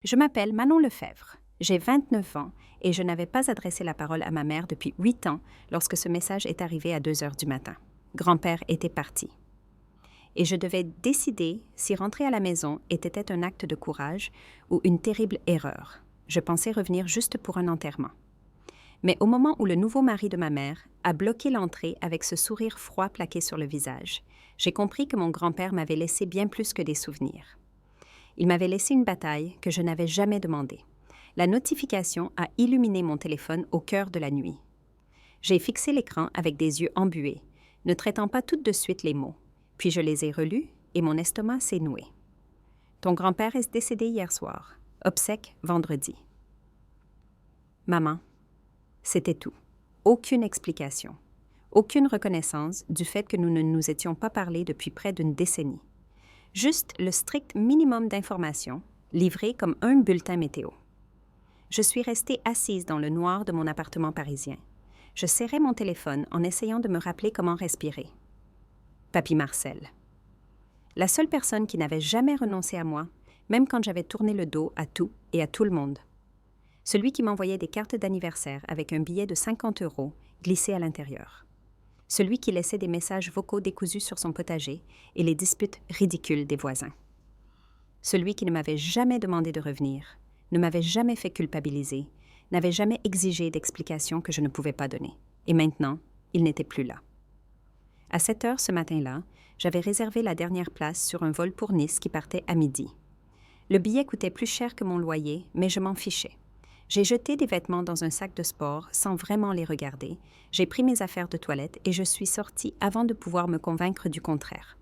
Je m'appelle Manon Lefebvre. J'ai 29 ans et je n'avais pas adressé la parole à ma mère depuis 8 ans lorsque ce message est arrivé à 2 heures du matin. Grand-père était parti. Et je devais décider si rentrer à la maison était un acte de courage ou une terrible erreur. Je pensais revenir juste pour un enterrement. Mais au moment où le nouveau mari de ma mère a bloqué l'entrée avec ce sourire froid plaqué sur le visage, j'ai compris que mon grand-père m'avait laissé bien plus que des souvenirs. Il m'avait laissé une bataille que je n'avais jamais demandée. La notification a illuminé mon téléphone au cœur de la nuit. J'ai fixé l'écran avec des yeux embués, ne traitant pas tout de suite les mots. Puis je les ai relus et mon estomac s'est noué. Ton grand-père est décédé hier soir. Obsèques vendredi. Maman, c'était tout. Aucune explication. Aucune reconnaissance du fait que nous ne nous étions pas parlé depuis près d'une décennie. Juste le strict minimum d'informations, livré comme un bulletin météo. Je suis restée assise dans le noir de mon appartement parisien. Je serrais mon téléphone en essayant de me rappeler comment respirer. Papy Marcel. La seule personne qui n'avait jamais renoncé à moi, même quand j'avais tourné le dos à tout et à tout le monde. Celui qui m'envoyait des cartes d'anniversaire avec un billet de 50 € glissé à l'intérieur. Celui qui laissait des messages vocaux décousus sur son potager et les disputes ridicules des voisins. Celui qui ne m'avait jamais demandé de revenir, ne m'avait jamais fait culpabiliser, n'avait jamais exigé d'explications que je ne pouvais pas donner. Et maintenant, il n'était plus là. À 7 heures ce matin-là, j'avais réservé la dernière place sur un vol pour Nice qui partait à midi. Le billet coûtait plus cher que mon loyer, mais je m'en fichais. J'ai jeté des vêtements dans un sac de sport sans vraiment les regarder. J'ai pris mes affaires de toilette et je suis sortie avant de pouvoir me convaincre du contraire.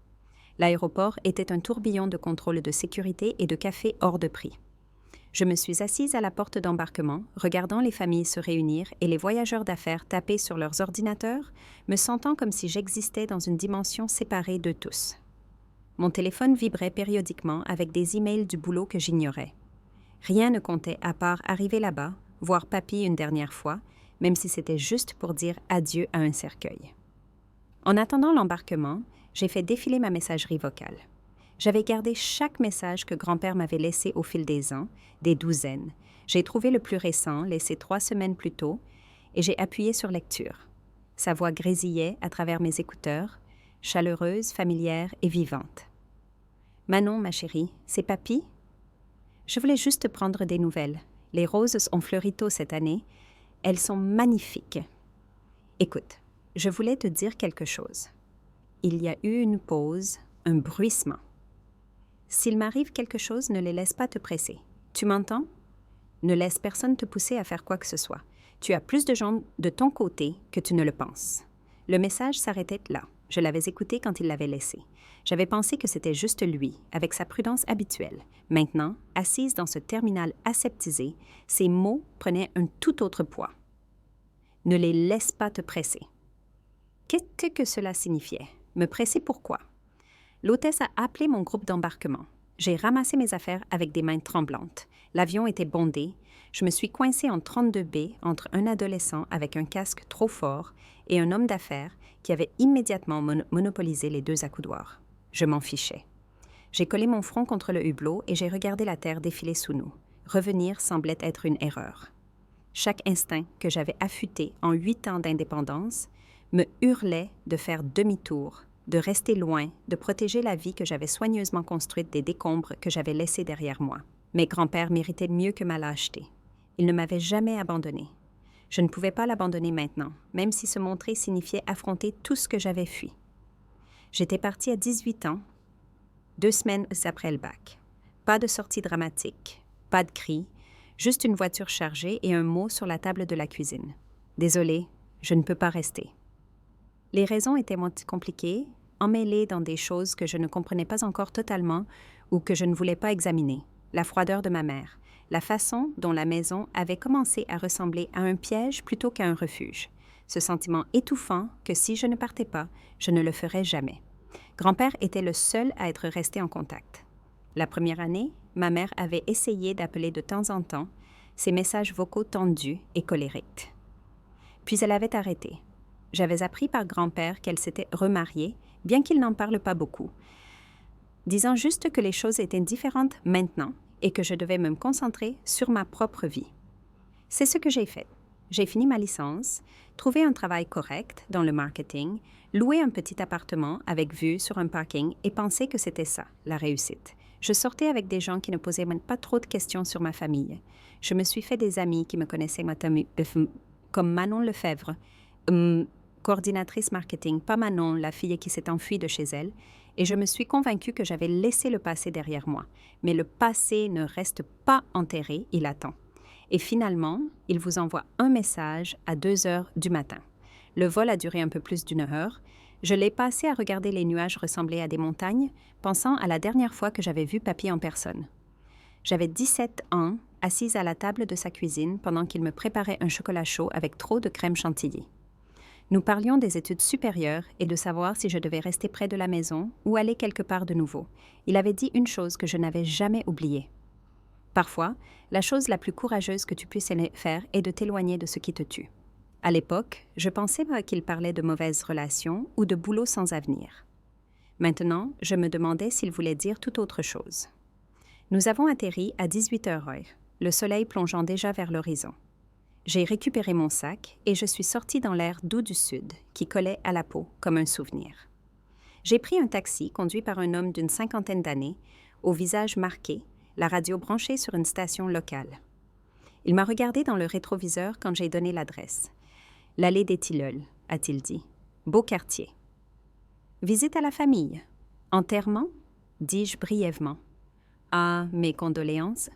L'aéroport était un tourbillon de contrôle de sécurité et de café hors de prix. Je me suis assise à la porte d'embarquement, regardant les familles se réunir et les voyageurs d'affaires taper sur leurs ordinateurs, me sentant comme si j'existais dans une dimension séparée d'eux tous. Mon téléphone vibrait périodiquement avec des emails du boulot que j'ignorais. Rien ne comptait à part arriver là-bas, voir papy une dernière fois, même si c'était juste pour dire adieu à un cercueil. En attendant l'embarquement, j'ai fait défiler ma messagerie vocale. J'avais gardé chaque message que grand-père m'avait laissé au fil des ans, des douzaines. J'ai trouvé le plus récent, laissé 3 semaines plus tôt, et j'ai appuyé sur lecture. Sa voix grésillait à travers mes écouteurs, chaleureuse, familière et vivante. « Manon, ma chérie, c'est papy? Je voulais juste prendre des nouvelles. Les roses ont fleuri tôt cette année. Elles sont magnifiques. Écoute, je voulais te dire quelque chose. Il y a eu une pause, un bruissement. S'il m'arrive quelque chose, ne les laisse pas te presser. Tu m'entends? Ne laisse personne te pousser à faire quoi que ce soit. Tu as plus de gens de ton côté que tu ne le penses. » Le message s'arrêtait là. Je l'avais écouté quand il l'avait laissé. J'avais pensé que c'était juste lui, avec sa prudence habituelle. Maintenant, assise dans ce terminal aseptisé, ses mots prenaient un tout autre poids. Ne les laisse pas te presser. Qu'est-ce que cela signifiait? Me presser pourquoi? L'hôtesse a appelé mon groupe d'embarquement. J'ai ramassé mes affaires avec des mains tremblantes. L'avion était bondé. Je me suis coincée en 32B entre un adolescent avec un casque trop fort et un homme d'affaires qui avait immédiatement monopolisé les 2 accoudoirs. Je m'en fichais. J'ai collé mon front contre le hublot et j'ai regardé la terre défiler sous nous. Revenir semblait être une erreur. Chaque instinct que j'avais affûté en 8 ans d'indépendance me hurlait de faire demi-tour, de rester loin, de protéger la vie que j'avais soigneusement construite des décombres que j'avais laissés derrière moi. Mais grand-père méritait mieux que ma lâcheté. Il ne m'avait jamais abandonnée. Je ne pouvais pas l'abandonner maintenant, même si se montrer signifiait affronter tout ce que j'avais fui. J'étais partie à 18 ans, 2 semaines après le bac. Pas de sortie dramatique, pas de cris, juste une voiture chargée et un mot sur la table de la cuisine. Désolée, je ne peux pas rester. Les raisons étaient compliquées, emmêlées dans des choses que je ne comprenais pas encore totalement ou que je ne voulais pas examiner. La froideur de ma mère, la façon dont la maison avait commencé à ressembler à un piège plutôt qu'à un refuge. Ce sentiment étouffant que si je ne partais pas, je ne le ferais jamais. Grand-père était le seul à être resté en contact. La première année, ma mère avait essayé d'appeler de temps en temps, ses messages vocaux tendus et colériques. Puis elle avait arrêté. J'avais appris par grand-père qu'elle s'était remariée, bien qu'il n'en parle pas beaucoup, disant juste que les choses étaient différentes maintenant et que je devais me concentrer sur ma propre vie. C'est ce que j'ai fait. J'ai fini ma licence, trouvé un travail correct dans le marketing, loué un petit appartement avec vue sur un parking et pensé que c'était ça, la réussite. Je sortais avec des gens qui ne posaient même pas trop de questions sur ma famille. Je me suis fait des amis qui me connaissaient comme Manon Lefebvre, coordinatrice marketing, pas Manon, la fille qui s'est enfuie de chez elle, et je me suis convaincue que j'avais laissé le passé derrière moi. Mais le passé ne reste pas enterré, il attend. Et finalement, il vous envoie un message à 2 heures du matin. Le vol a duré un peu plus d'1 heure. Je l'ai passé à regarder les nuages ressembler à des montagnes, pensant à la dernière fois que j'avais vu Papy en personne. J'avais 17 ans, assise à la table de sa cuisine pendant qu'il me préparait un chocolat chaud avec trop de crème chantilly. Nous parlions des études supérieures et de savoir si je devais rester près de la maison ou aller quelque part de nouveau. Il avait dit une chose que je n'avais jamais oubliée. Parfois, la chose la plus courageuse que tu puisses faire est de t'éloigner de ce qui te tue. À l'époque, je pensais qu'il parlait de mauvaises relations ou de boulot sans avenir. Maintenant, je me demandais s'il voulait dire tout autre chose. Nous avons atterri à 18h, le soleil plongeant déjà vers l'horizon. J'ai récupéré mon sac et je suis sortie dans l'air doux du sud, qui collait à la peau comme un souvenir. J'ai pris un taxi conduit par un homme d'une 50aine d'années, au visage marqué, la radio branchée sur une station locale. Il m'a regardé dans le rétroviseur quand j'ai donné l'adresse. « L'allée des Tilleuls », a-t-il dit. « Beau quartier. »« Visite à la famille. »« Enterrement » dis-je brièvement. « Ah, mes condoléances. »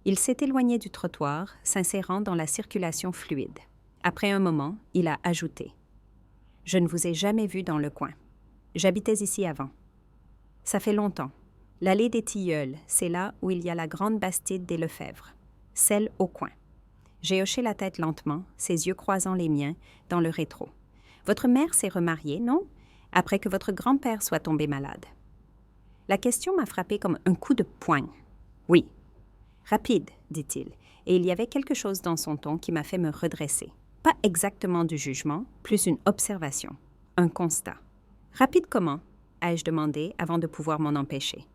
Il s'est éloigné du trottoir, s'insérant dans la circulation fluide. Après un moment, il a ajouté. « Je ne vous ai jamais vu dans le coin. J'habitais ici avant. »« Ça fait longtemps. L'allée des Tilleuls, c'est là où il y a la grande bastide des Lefebvre, celle au coin. » J'ai hoché la tête lentement, ses yeux croisant les miens, dans le rétro. « Votre mère s'est remariée, non? Après que votre grand-père soit tombé malade. » La question m'a frappé comme un coup de poing. « Oui. »« Rapide, dit-il, et il y avait quelque chose dans son ton qui m'a fait me redresser. Pas exactement du jugement, plus une observation, un constat. « Rapide comment? » ai-je demandé avant de pouvoir m'en empêcher.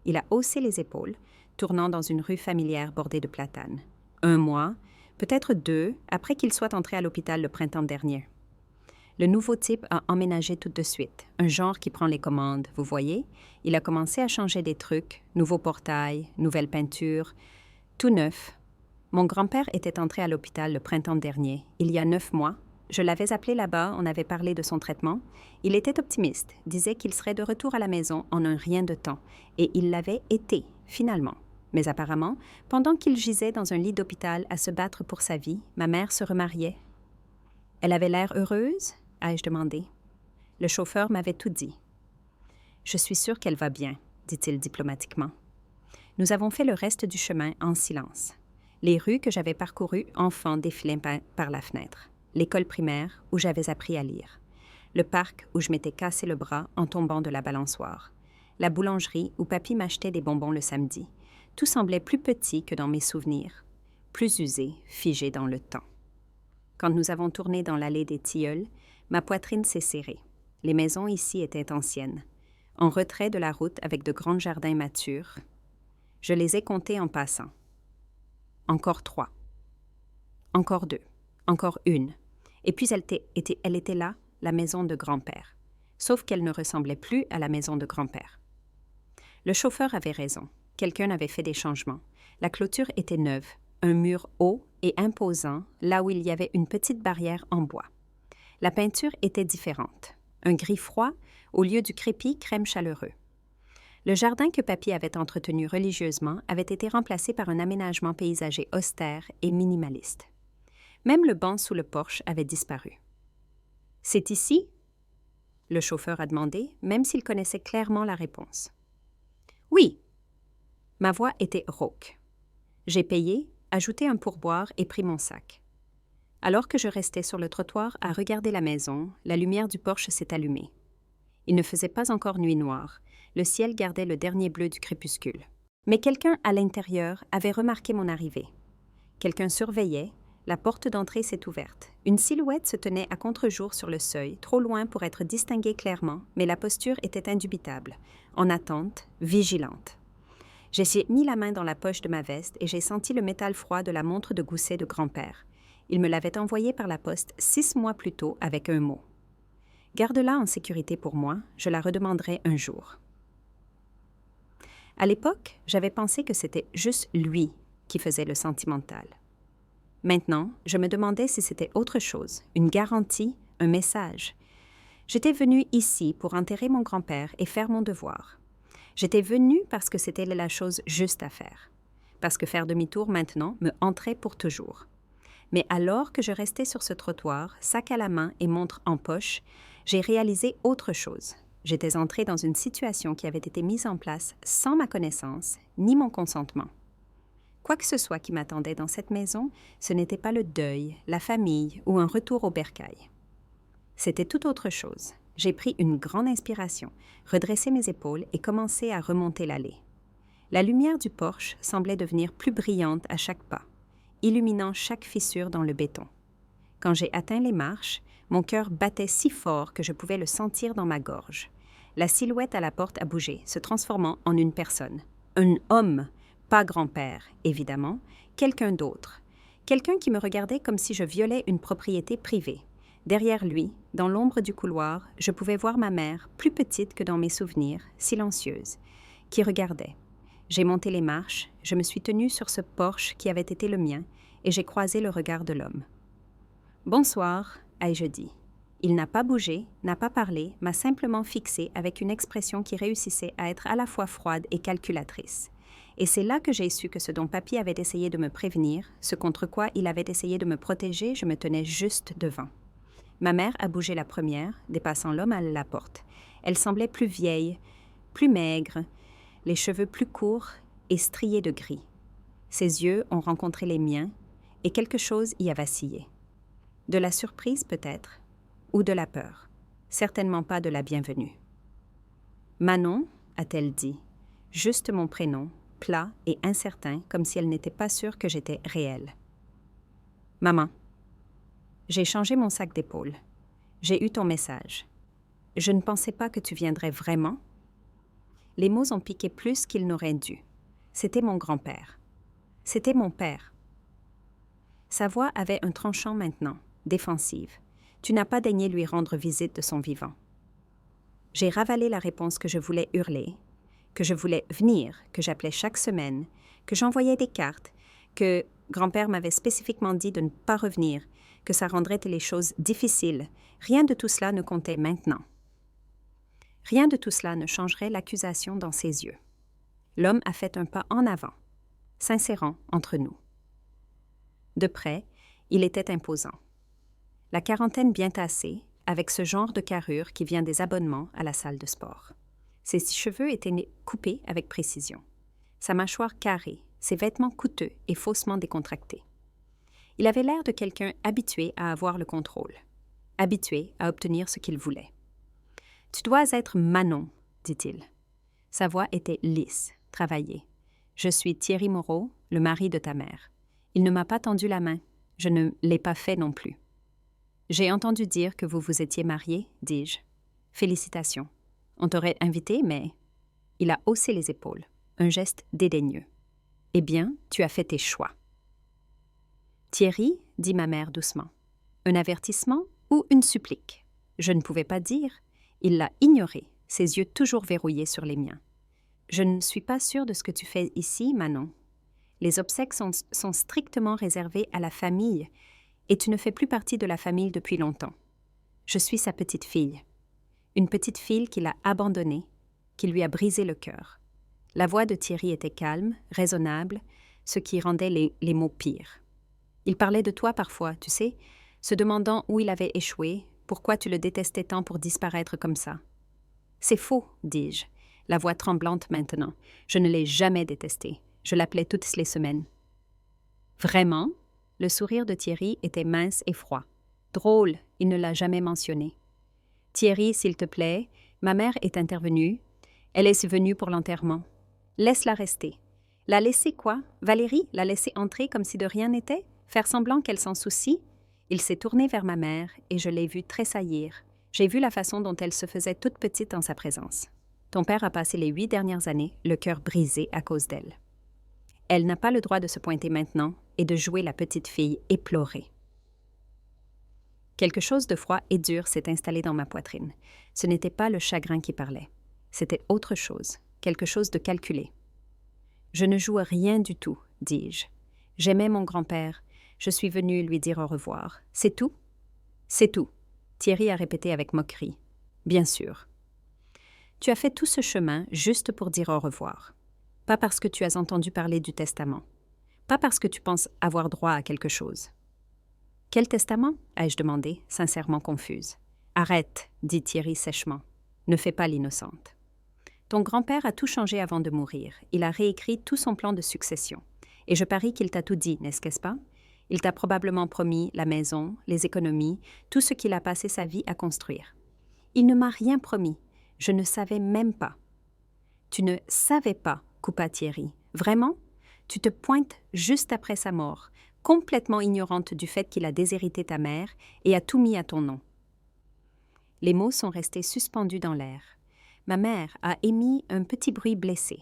Il a haussé les épaules, tournant dans une rue familière bordée de platanes. 1 mois, peut-être 2, après qu'il soit entré à l'hôpital le printemps dernier. Le nouveau type a emménagé tout de suite, un genre qui prend les commandes, vous voyez? Il a commencé à changer des trucs, nouveau portail, nouvelle peinture, tout neuf. Mon grand-père était entré à l'hôpital le printemps dernier, il y a 9 mois. Je l'avais appelé là-bas, on avait parlé de son traitement. Il était optimiste, disait qu'il serait de retour à la maison en un rien de temps, et il l'avait été, finalement. Mais apparemment, pendant qu'il gisait dans un lit d'hôpital à se battre pour sa vie, ma mère se remariait. « Elle avait l'air heureuse ?» ai-je demandé. Le chauffeur m'avait tout dit. « Je suis sûre qu'elle va bien », dit-il diplomatiquement. Nous avons fait le reste du chemin en silence. Les rues que j'avais parcourues enfant défilaient par la fenêtre. L'école primaire où j'avais appris à lire. Le parc où je m'étais cassé le bras en tombant de la balançoire. La boulangerie où papy m'achetait des bonbons le samedi. Tout semblait plus petit que dans mes souvenirs, plus usé, figé dans le temps. Quand nous avons tourné dans l'allée des Tilleuls, ma poitrine s'est serrée. Les maisons ici étaient anciennes, en retrait de la route avec de grands jardins matures. Je les ai comptés en passant. Encore 3. Encore 2. Encore 1. Et puis elle était là, la maison de grand-père. Sauf qu'elle ne ressemblait plus à la maison de grand-père. Le chauffeur avait raison. Quelqu'un avait fait des changements. La clôture était neuve, un mur haut et imposant, là où il y avait une petite barrière en bois. La peinture était différente. Un gris froid au lieu du crépi crème chaleureux. Le jardin que papy avait entretenu religieusement avait été remplacé par un aménagement paysager austère et minimaliste. Même le banc sous le porche avait disparu. « C'est ici ?» le chauffeur a demandé, même s'il connaissait clairement la réponse. « Oui. » Ma voix était rauque. J'ai payé, ajouté un pourboire et pris mon sac. Alors que je restais sur le trottoir à regarder la maison, la lumière du porche s'est allumée. Il ne faisait pas encore nuit noire. Le ciel gardait le dernier bleu du crépuscule. Mais quelqu'un à l'intérieur avait remarqué mon arrivée. Quelqu'un surveillait, la porte d'entrée s'est ouverte. Une silhouette se tenait à contre-jour sur le seuil, trop loin pour être distinguée clairement, mais la posture était indubitable, en attente, vigilante. J'ai mis la main dans la poche de ma veste et j'ai senti le métal froid de la montre de gousset de grand-père. Il me l'avait envoyée par la poste 6 mois plus tôt avec un mot. Garde-la en sécurité pour moi, je la redemanderai un jour. À l'époque, j'avais pensé que c'était juste lui qui faisait le sentimental. Maintenant, je me demandais si c'était autre chose, une garantie, un message. J'étais venue ici pour enterrer mon grand-père et faire mon devoir. J'étais venue parce que c'était la chose juste à faire. Parce que faire demi-tour maintenant me hanterait pour toujours. Mais alors que je restais sur ce trottoir, sac à la main et montre en poche, j'ai réalisé autre chose. J'étais entrée dans une situation qui avait été mise en place sans ma connaissance ni mon consentement. Quoi que ce soit qui m'attendait dans cette maison, ce n'était pas le deuil, la famille ou un retour au bercail. C'était tout autre chose. J'ai pris une grande inspiration, redressé mes épaules et commencé à remonter l'allée. La lumière du porche semblait devenir plus brillante à chaque pas, illuminant chaque fissure dans le béton. Quand j'ai atteint les marches, mon cœur battait si fort que je pouvais le sentir dans ma gorge. La silhouette à la porte a bougé, se transformant en une personne. Un homme, pas grand-père, évidemment, quelqu'un d'autre. Quelqu'un qui me regardait comme si je violais une propriété privée. Derrière lui, dans l'ombre du couloir, je pouvais voir ma mère, plus petite que dans mes souvenirs, silencieuse, qui regardait. J'ai monté les marches, je me suis tenue sur ce porche qui avait été le mien, et j'ai croisé le regard de l'homme. « Bonsoir », ai-je dit. Il n'a pas bougé, n'a pas parlé, m'a simplement fixée avec une expression qui réussissait à être à la fois froide et calculatrice. Et c'est là que j'ai su que ce dont Papy avait essayé de me prévenir, ce contre quoi il avait essayé de me protéger, je me tenais juste devant. Ma mère a bougé la première, dépassant l'homme à la porte. Elle semblait plus vieille, plus maigre, les cheveux plus courts et striés de gris. Ses yeux ont rencontré les miens et quelque chose y a vacillé. De la surprise peut-être, ou de la peur. Certainement pas de la bienvenue. « Manon » a-t-elle dit, juste mon prénom, plat et incertain, comme si elle n'était pas sûre que j'étais réelle. « Maman. » J'ai changé mon sac d'épaule. J'ai eu ton message. Je ne pensais pas que tu viendrais vraiment. Les mots ont piqué plus qu'ils n'auraient dû. C'était mon grand-père. C'était mon père. Sa voix avait un tranchant maintenant, défensive. Tu n'as pas daigné lui rendre visite de son vivant. J'ai ravalé la réponse que je voulais hurler, que je voulais venir, que j'appelais chaque semaine, que j'envoyais des cartes, que grand-père m'avait spécifiquement dit de ne pas revenir, que ça rendrait les choses difficiles. Rien de tout cela ne comptait maintenant. Rien de tout cela ne changerait l'accusation dans ses yeux. L'homme a fait un pas en avant, s'insérant entre nous. De près, il était imposant. La quarantaine bien tassée, avec ce genre de carrure qui vient des abonnements à la salle de sport. Ses cheveux étaient coupés avec précision. Sa mâchoire carrée, ses vêtements coûteux et faussement décontractés. Il avait l'air de quelqu'un habitué à avoir le contrôle, habitué à obtenir ce qu'il voulait. « Tu dois être Manon, » dit-il. Sa voix était lisse, travaillée. « Je suis Thierry Moreau, le mari de ta mère. Il ne m'a pas tendu la main. Je ne l'ai pas fait non plus. »« J'ai entendu dire que vous vous étiez mariés, dis-je. Félicitations. On t'aurait invité, mais... » Il a haussé les épaules, un geste dédaigneux. « Eh bien, tu as fait tes choix. » Thierry, dit ma mère doucement. Un avertissement ou une supplique? Je ne pouvais pas dire. Il l'a ignoré, ses yeux toujours verrouillés sur les miens. Je ne suis pas sûre de ce que tu fais ici, Manon. Les obsèques sont strictement réservées à la famille, et tu ne fais plus partie de la famille depuis longtemps. Je suis sa petite fille. Une petite fille qui l'a abandonnée, qui lui a brisé le cœur. La voix de Thierry était calme, raisonnable, ce qui rendait les mots pires. Il parlait de toi parfois, tu sais, se demandant où il avait échoué, pourquoi tu le détestais tant pour disparaître comme ça. C'est faux, dis-je, la voix tremblante maintenant. Je ne l'ai jamais détesté. Je l'appelais toutes les semaines. Vraiment? Le sourire de Thierry était mince et froid. Drôle, il ne l'a jamais mentionné. Thierry, s'il te plaît, ma mère est intervenue. Elle est venue pour l'enterrement. Laisse-la rester. La laisser quoi? Valérie, la laisser entrer comme si de rien n'était? Faire semblant qu'elle s'en soucie? Il s'est tourné vers ma mère et je l'ai vue tressaillir. J'ai vu la façon dont elle se faisait toute petite en sa présence. Ton père a passé les 8 dernières années le cœur brisé à cause d'elle. Elle n'a pas le droit de se pointer maintenant et de jouer la petite fille éplorée. Quelque chose de froid et dur s'est installé dans ma poitrine. Ce n'était pas le chagrin qui parlait. C'était autre chose, quelque chose de calculé. Je ne joue rien du tout, dis-je. J'aimais mon grand-père. Je suis venue lui dire au revoir. C'est tout? C'est tout, Thierry a répété avec moquerie. Bien sûr. Tu as fait tout ce chemin juste pour dire au revoir. Pas parce que tu as entendu parler du testament. Pas parce que tu penses avoir droit à quelque chose. Quel testament? Ai-je demandé, sincèrement confuse. Arrête, dit Thierry sèchement. Ne fais pas l'innocente. Ton grand-père a tout changé avant de mourir. Il a réécrit tout son plan de succession. Et je parie qu'il t'a tout dit, n'est-ce pas? Il t'a probablement promis la maison, les économies, tout ce qu'il a passé sa vie à construire. Il ne m'a rien promis. Je ne savais même pas. Tu ne savais pas, coupa Thierry. Vraiment? Tu te pointes juste après sa mort, complètement ignorante du fait qu'il a déshérité ta mère et a tout mis à ton nom. Les mots sont restés suspendus dans l'air. Ma mère a émis un petit bruit blessé.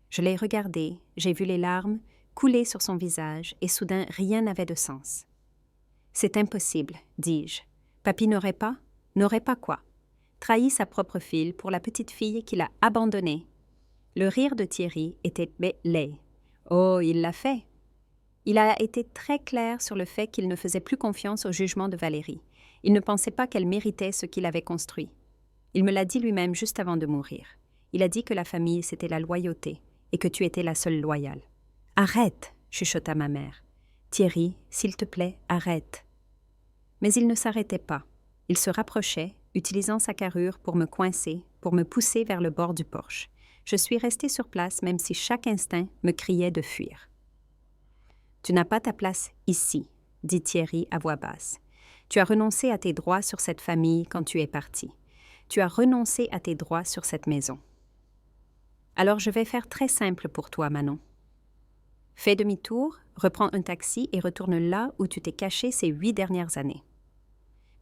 Je l'ai regardée, j'ai vu les larmes couler sur son visage et soudain rien n'avait de sens. C'est impossible, dis-je. Papy n'aurait pas quoi? Trahi sa propre fille pour la petite fille qu'il a abandonnée. Le rire de Thierry était laid. Oh, il l'a fait. Il a été très clair sur le fait qu'il ne faisait plus confiance au jugement de Valérie. Il ne pensait pas qu'elle méritait ce qu'il avait construit. Il me l'a dit lui-même juste avant de mourir. Il a dit que la famille, c'était la loyauté et que tu étais la seule loyale. « Arrête !» chuchota ma mère. « Thierry, s'il te plaît, arrête. » Mais il ne s'arrêtait pas. Il se rapprochait, utilisant sa carrure pour me coincer, pour me pousser vers le bord du porche. Je suis restée sur place même si chaque instinct me criait de fuir. « Tu n'as pas ta place ici, » dit Thierry à voix basse. « Tu as renoncé à tes droits sur cette famille quand tu es parti. Tu as renoncé à tes droits sur cette maison. Alors je vais faire très simple pour toi, Manon. Fais demi-tour, reprends un taxi et retourne là où tu t'es caché ces 8 dernières années.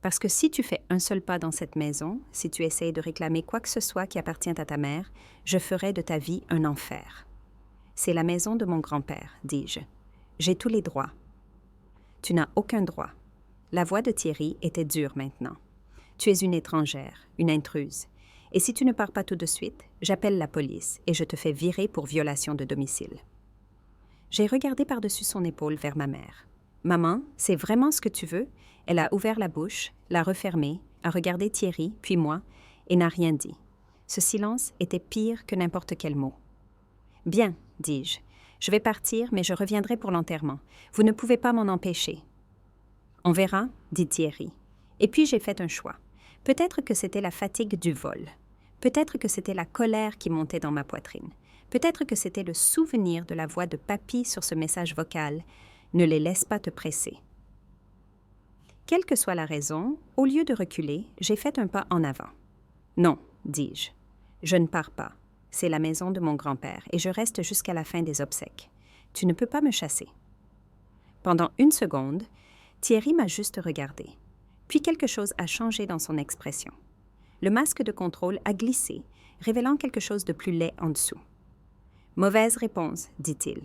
Parce que si tu fais un seul pas dans cette maison, si tu essayes de réclamer quoi que ce soit qui appartient à ta mère, je ferai de ta vie un enfer. C'est la maison de mon grand-père, dis-je. J'ai tous les droits. Tu n'as aucun droit. La voix de Thierry était dure maintenant. Tu es une étrangère, une intruse. Et si tu ne pars pas tout de suite, j'appelle la police et je te fais virer pour violation de domicile. J'ai regardé par-dessus son épaule vers ma mère. « Maman, c'est vraiment ce que tu veux? » Elle a ouvert la bouche, l'a refermée, a regardé Thierry, puis moi, et n'a rien dit. Ce silence était pire que n'importe quel mot. « Bien, dis-je. Je vais partir, mais je reviendrai pour l'enterrement. Vous ne pouvez pas m'en empêcher. »« On verra, » dit Thierry. Et puis j'ai fait un choix. Peut-être que c'était la fatigue du vol. Peut-être que c'était la colère qui montait dans ma poitrine. Peut-être que c'était le souvenir de la voix de papy sur ce message vocal. Ne les laisse pas te presser. Quelle que soit la raison, au lieu de reculer, j'ai fait un pas en avant. Non, dis-je. Je ne pars pas. C'est la maison de mon grand-père et je reste jusqu'à la fin des obsèques. Tu ne peux pas me chasser. Pendant 1 seconde, Thierry m'a juste regardé. Puis quelque chose a changé dans son expression. Le masque de contrôle a glissé, révélant quelque chose de plus laid en dessous. « Mauvaise réponse, dit-il. »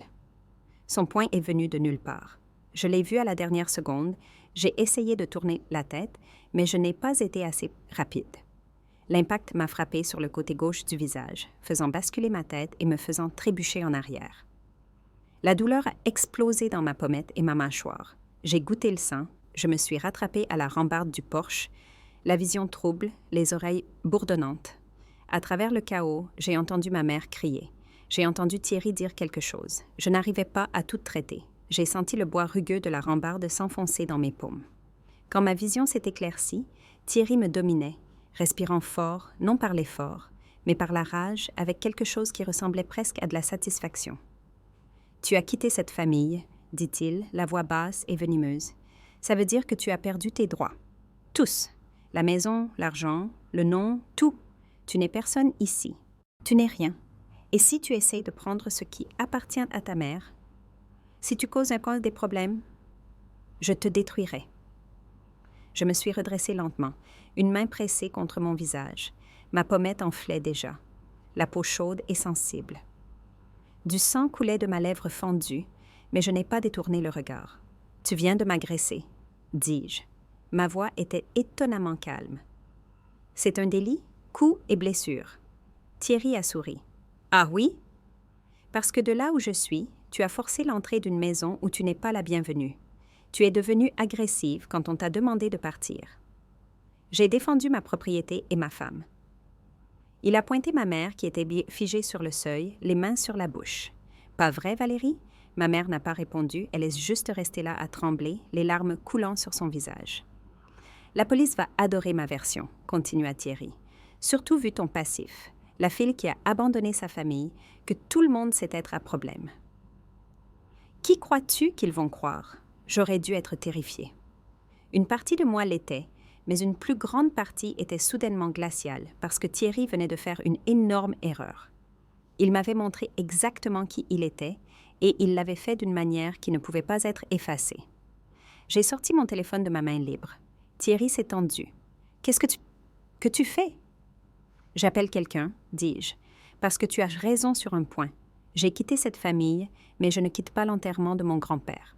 Son poing est venu de nulle part. Je l'ai vu à la dernière seconde, j'ai essayé de tourner la tête, mais je n'ai pas été assez rapide. L'impact m'a frappé sur le côté gauche du visage, faisant basculer ma tête et me faisant trébucher en arrière. La douleur a explosé dans ma pommette et ma mâchoire. J'ai goûté le sang, je me suis rattrapée à la rambarde du porche, la vision trouble, les oreilles bourdonnantes. À travers le chaos, j'ai entendu ma mère crier. J'ai entendu Thierry dire quelque chose. Je n'arrivais pas à tout traiter. J'ai senti le bois rugueux de la rambarde s'enfoncer dans mes paumes. Quand ma vision s'est éclaircie, Thierry me dominait, respirant fort, non par l'effort, mais par la rage, avec quelque chose qui ressemblait presque à de la satisfaction. « Tu as quitté cette famille, » dit-il, la voix basse et venimeuse. « Ça veut dire que tu as perdu tes droits. Tous. La maison, l'argent, le nom, tout. Tu n'es personne ici. Tu n'es rien. Et si tu essayes de prendre ce qui appartient à ta mère, si tu causes encore des problèmes, je te détruirai. » Je me suis redressée lentement, une main pressée contre mon visage. Ma pommette enflait déjà. la peau chaude et sensible. Du sang coulait de ma lèvre fendue, mais je n'ai pas détourné le regard. « Tu viens de m'agresser, » dis-je. Ma voix était étonnamment calme. « C'est un délit, coups et blessures. » Thierry a souri. « Ah oui? Parce que de là où je suis, tu as forcé l'entrée d'une maison où tu n'es pas la bienvenue. Tu es devenue agressive quand on t'a demandé de partir. J'ai défendu ma propriété et ma femme. » Il a pointé ma mère qui était figée sur le seuil, les mains sur la bouche. « Pas vrai, Valérie? » Ma mère n'a pas répondu, elle est juste restée là à trembler, les larmes coulant sur son visage. « La police va adorer ma version, » continua Thierry. « Surtout vu ton passif, la fille qui a abandonné sa famille, que tout le monde sait être à problème. » « Qui crois-tu qu'ils vont croire? » J'aurais dû être terrifiée. Une partie de moi l'était, mais une plus grande partie était soudainement glaciale parce que Thierry venait de faire une énorme erreur. Il m'avait montré exactement qui il était et il l'avait fait d'une manière qui ne pouvait pas être effacée. J'ai sorti mon téléphone de ma main libre. Thierry s'est tendu. « Qu'est-ce que tu fais? » « J'appelle quelqu'un, dis-je, parce que tu as raison sur un point. J'ai quitté cette famille, mais je ne quitte pas l'enterrement de mon grand-père. »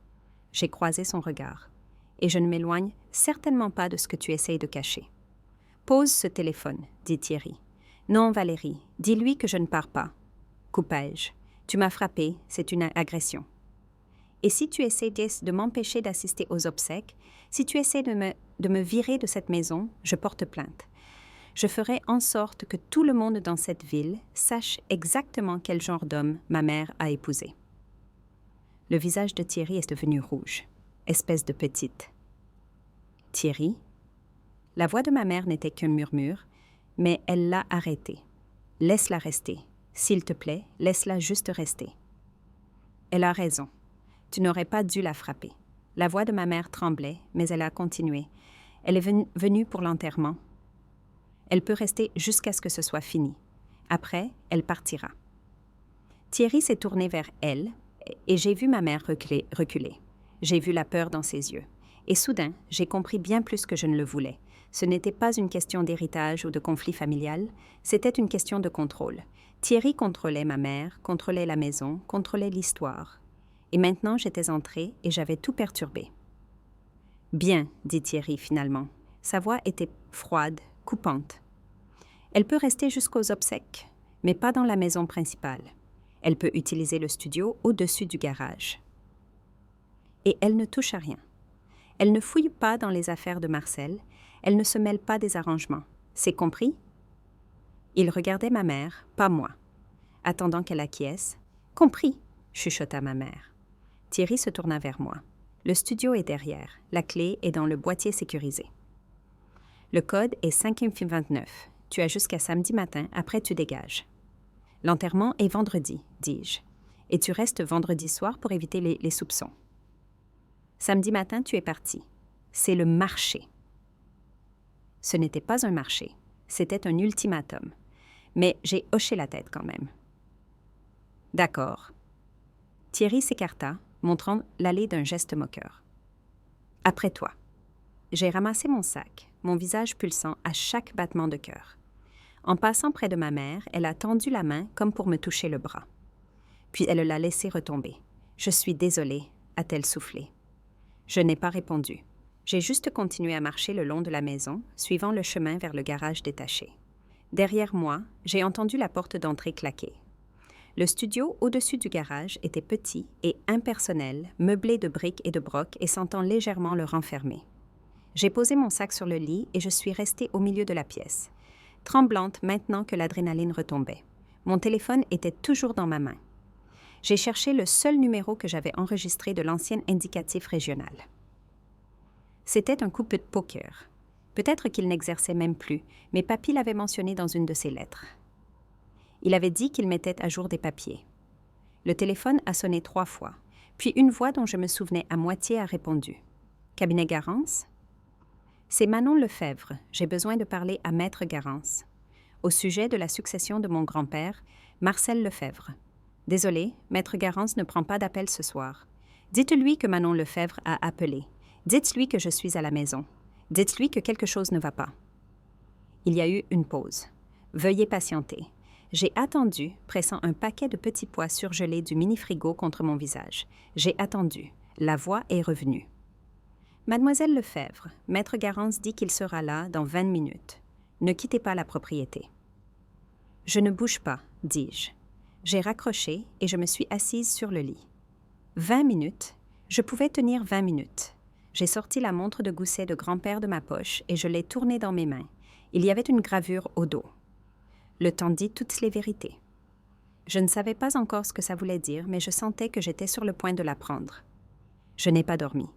J'ai croisé son regard. « Et je ne m'éloigne certainement pas de ce que tu essayes de cacher. »« Pose ce téléphone, » dit Thierry. « Non, Valérie, dis-lui que je ne pars pas. » Coupai-je. « Tu m'as frappé, c'est une agression. »« Et si tu essaies de m'empêcher d'assister aux obsèques, si tu essaies de me virer de cette maison, je porte plainte. Je ferai en sorte que tout le monde dans cette ville sache exactement quel genre d'homme ma mère a épousé. » Le visage de Thierry est devenu rouge. Espèce de petite. « Thierry ?» La voix de ma mère n'était qu'un murmure, mais elle l'a arrêté. « Laisse-la rester. S'il te plaît, laisse-la juste rester. » Elle a raison. Tu n'aurais pas dû la frapper. La voix de ma mère tremblait, mais elle a continué. Elle est venue pour l'enterrement. Elle peut rester jusqu'à ce que ce soit fini. Après, elle partira. Thierry s'est tourné vers elle, et j'ai vu ma mère reculer. J'ai vu la peur dans ses yeux. Et soudain, j'ai compris bien plus que je ne le voulais. Ce n'était pas une question d'héritage ou de conflit familial, c'était une question de contrôle. Thierry contrôlait ma mère, contrôlait la maison, contrôlait l'histoire. Et maintenant, j'étais entrée et j'avais tout perturbé. « Bien, » dit Thierry finalement. Sa voix était froide, coupante. « Elle peut rester jusqu'aux obsèques, mais pas dans la maison principale. Elle peut utiliser le studio au-dessus du garage. Et elle ne touche à rien. Elle ne fouille pas dans les affaires de Marcel, elle ne se mêle pas des arrangements. C'est compris? » Il regardait ma mère, pas moi. Attendant qu'elle acquiesce, « Compris !» chuchota ma mère. Thierry se tourna vers moi. Le studio est derrière, la clé est dans le boîtier sécurisé. Le code est 529. Tu as jusqu'à samedi matin, après tu dégages. L'enterrement est vendredi, dis-je, et tu restes vendredi soir pour éviter les soupçons. Samedi matin, tu es parti. C'est le marché. Ce n'était pas un marché, c'était un ultimatum. Mais j'ai hoché la tête quand même. D'accord. Thierry s'écarta, montrant l'allée d'un geste moqueur. Après toi. J'ai ramassé mon sac, mon visage pulsant à chaque battement de cœur. En passant près de ma mère, elle a tendu la main comme pour me toucher le bras. Puis elle l'a laissé retomber. « Je suis désolée », a-t-elle soufflé. Je n'ai pas répondu. J'ai juste continué à marcher le long de la maison, suivant le chemin vers le garage détaché. Derrière moi, j'ai entendu la porte d'entrée claquer. Le studio au-dessus du garage était petit et impersonnel, meublé de briques et de brocs et sentant légèrement le renfermer. J'ai posé mon sac sur le lit et je suis restée au milieu de la pièce, tremblante maintenant que l'adrénaline retombait. Mon téléphone était toujours dans ma main. J'ai cherché le seul numéro que j'avais enregistré de l'ancien indicatif régional. C'était un coup de poker. Peut-être qu'il n'exerçait même plus, mais papy l'avait mentionné dans une de ses lettres. Il avait dit qu'il mettait à jour des papiers. Le téléphone a sonné 3 fois, puis une voix dont je me souvenais à moitié a répondu. « Cabinet Garance ?» « C'est Manon Lefebvre. J'ai besoin de parler à Maître Garance. Au sujet de la succession de mon grand-père, Marcel Lefebvre. Désolé, Maître Garance ne prend pas d'appel ce soir. Dites-lui que Manon Lefebvre a appelé. Dites-lui que je suis à la maison. Dites-lui que quelque chose ne va pas. » Il y a eu une pause. « Veuillez patienter. J'ai attendu, pressant un paquet de petits pois surgelés du mini-frigo contre mon visage. J'ai attendu. La voix est revenue. Mademoiselle Lefebvre, Maître Garance dit qu'il sera là dans 20 minutes. Ne quittez pas la propriété. Je ne bouge pas, dis-je. J'ai raccroché et je me suis assise sur le lit. 20 minutes? Je pouvais tenir 20 minutes. J'ai sorti la montre de gousset de grand-père de ma poche et je l'ai tournée dans mes mains. Il y avait une gravure au dos. Le temps dit toutes les vérités. Je ne savais pas encore ce que ça voulait dire, mais je sentais que j'étais sur le point de l'apprendre. Je n'ai pas dormi.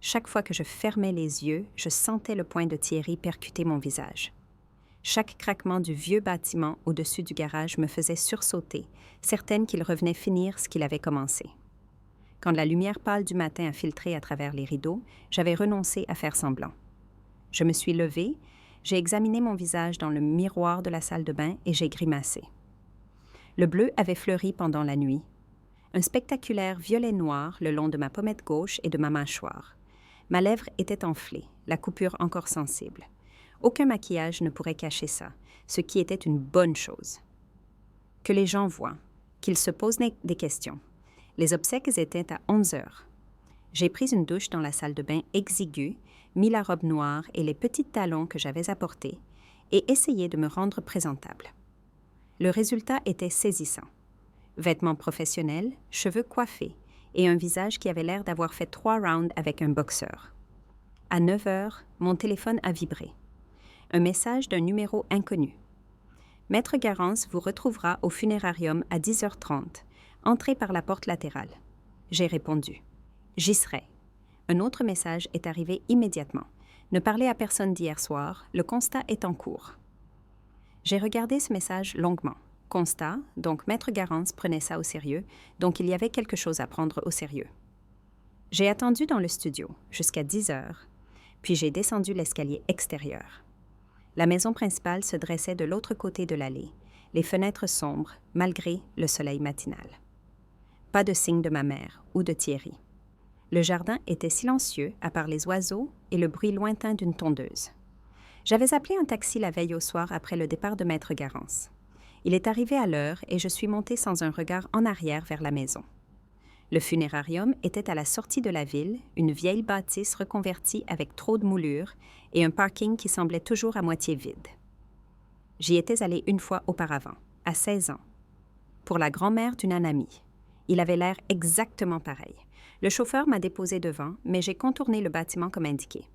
Chaque fois que je fermais les yeux, je sentais le poing de Thierry percuter mon visage. Chaque craquement du vieux bâtiment au-dessus du garage me faisait sursauter, certaine qu'il revenait finir ce qu'il avait commencé. Quand la lumière pâle du matin a filtré à travers les rideaux, j'avais renoncé à faire semblant. Je me suis levée, j'ai examiné mon visage dans le miroir de la salle de bain et j'ai grimacé. Le bleu avait fleuri pendant la nuit. Un spectaculaire violet-noir le long de ma pommette gauche et de ma mâchoire. Ma lèvre était enflée, la coupure encore sensible. Aucun maquillage ne pourrait cacher ça, ce qui était une bonne chose. Que les gens voient, qu'ils se posent des questions. Les obsèques étaient à 11 heures. J'ai pris une douche dans la salle de bain exiguë, mis la robe noire et les petits talons que j'avais apportés et essayé de me rendre présentable. Le résultat était saisissant. Vêtements professionnels, cheveux coiffés et un visage qui avait l'air d'avoir fait 3 rounds avec un boxeur. À 9 heures, mon téléphone a vibré. Un message d'un numéro inconnu. Maître Garance vous retrouvera au funérarium à 10h30. Entrez par la porte latérale. J'ai répondu. J'y serai. Un autre message est arrivé immédiatement. Ne parlez à personne d'hier soir, le constat est en cours. J'ai regardé ce message longuement. Constat, donc Maître Garance prenait ça au sérieux, donc il y avait quelque chose à prendre au sérieux. J'ai attendu dans le studio jusqu'à 10 heures, puis j'ai descendu l'escalier extérieur. La maison principale se dressait de l'autre côté de l'allée, les fenêtres sombres, malgré le soleil matinal. Pas de signe de ma mère ou de Thierry. Le jardin était silencieux, à part les oiseaux et le bruit lointain d'une tondeuse. J'avais appelé un taxi la veille au soir après le départ de Maître Garance. Il est arrivé à l'heure et je suis montée sans un regard en arrière vers la maison. Le funérarium était à la sortie de la ville, une vieille bâtisse reconvertie avec trop de moulures et un parking qui semblait toujours à moitié vide. J'y étais allée une fois auparavant, à 16 ans, pour la grand-mère d'une amie. Il avait l'air exactement pareil. Le chauffeur m'a déposé devant, mais j'ai contourné le bâtiment comme indiqué.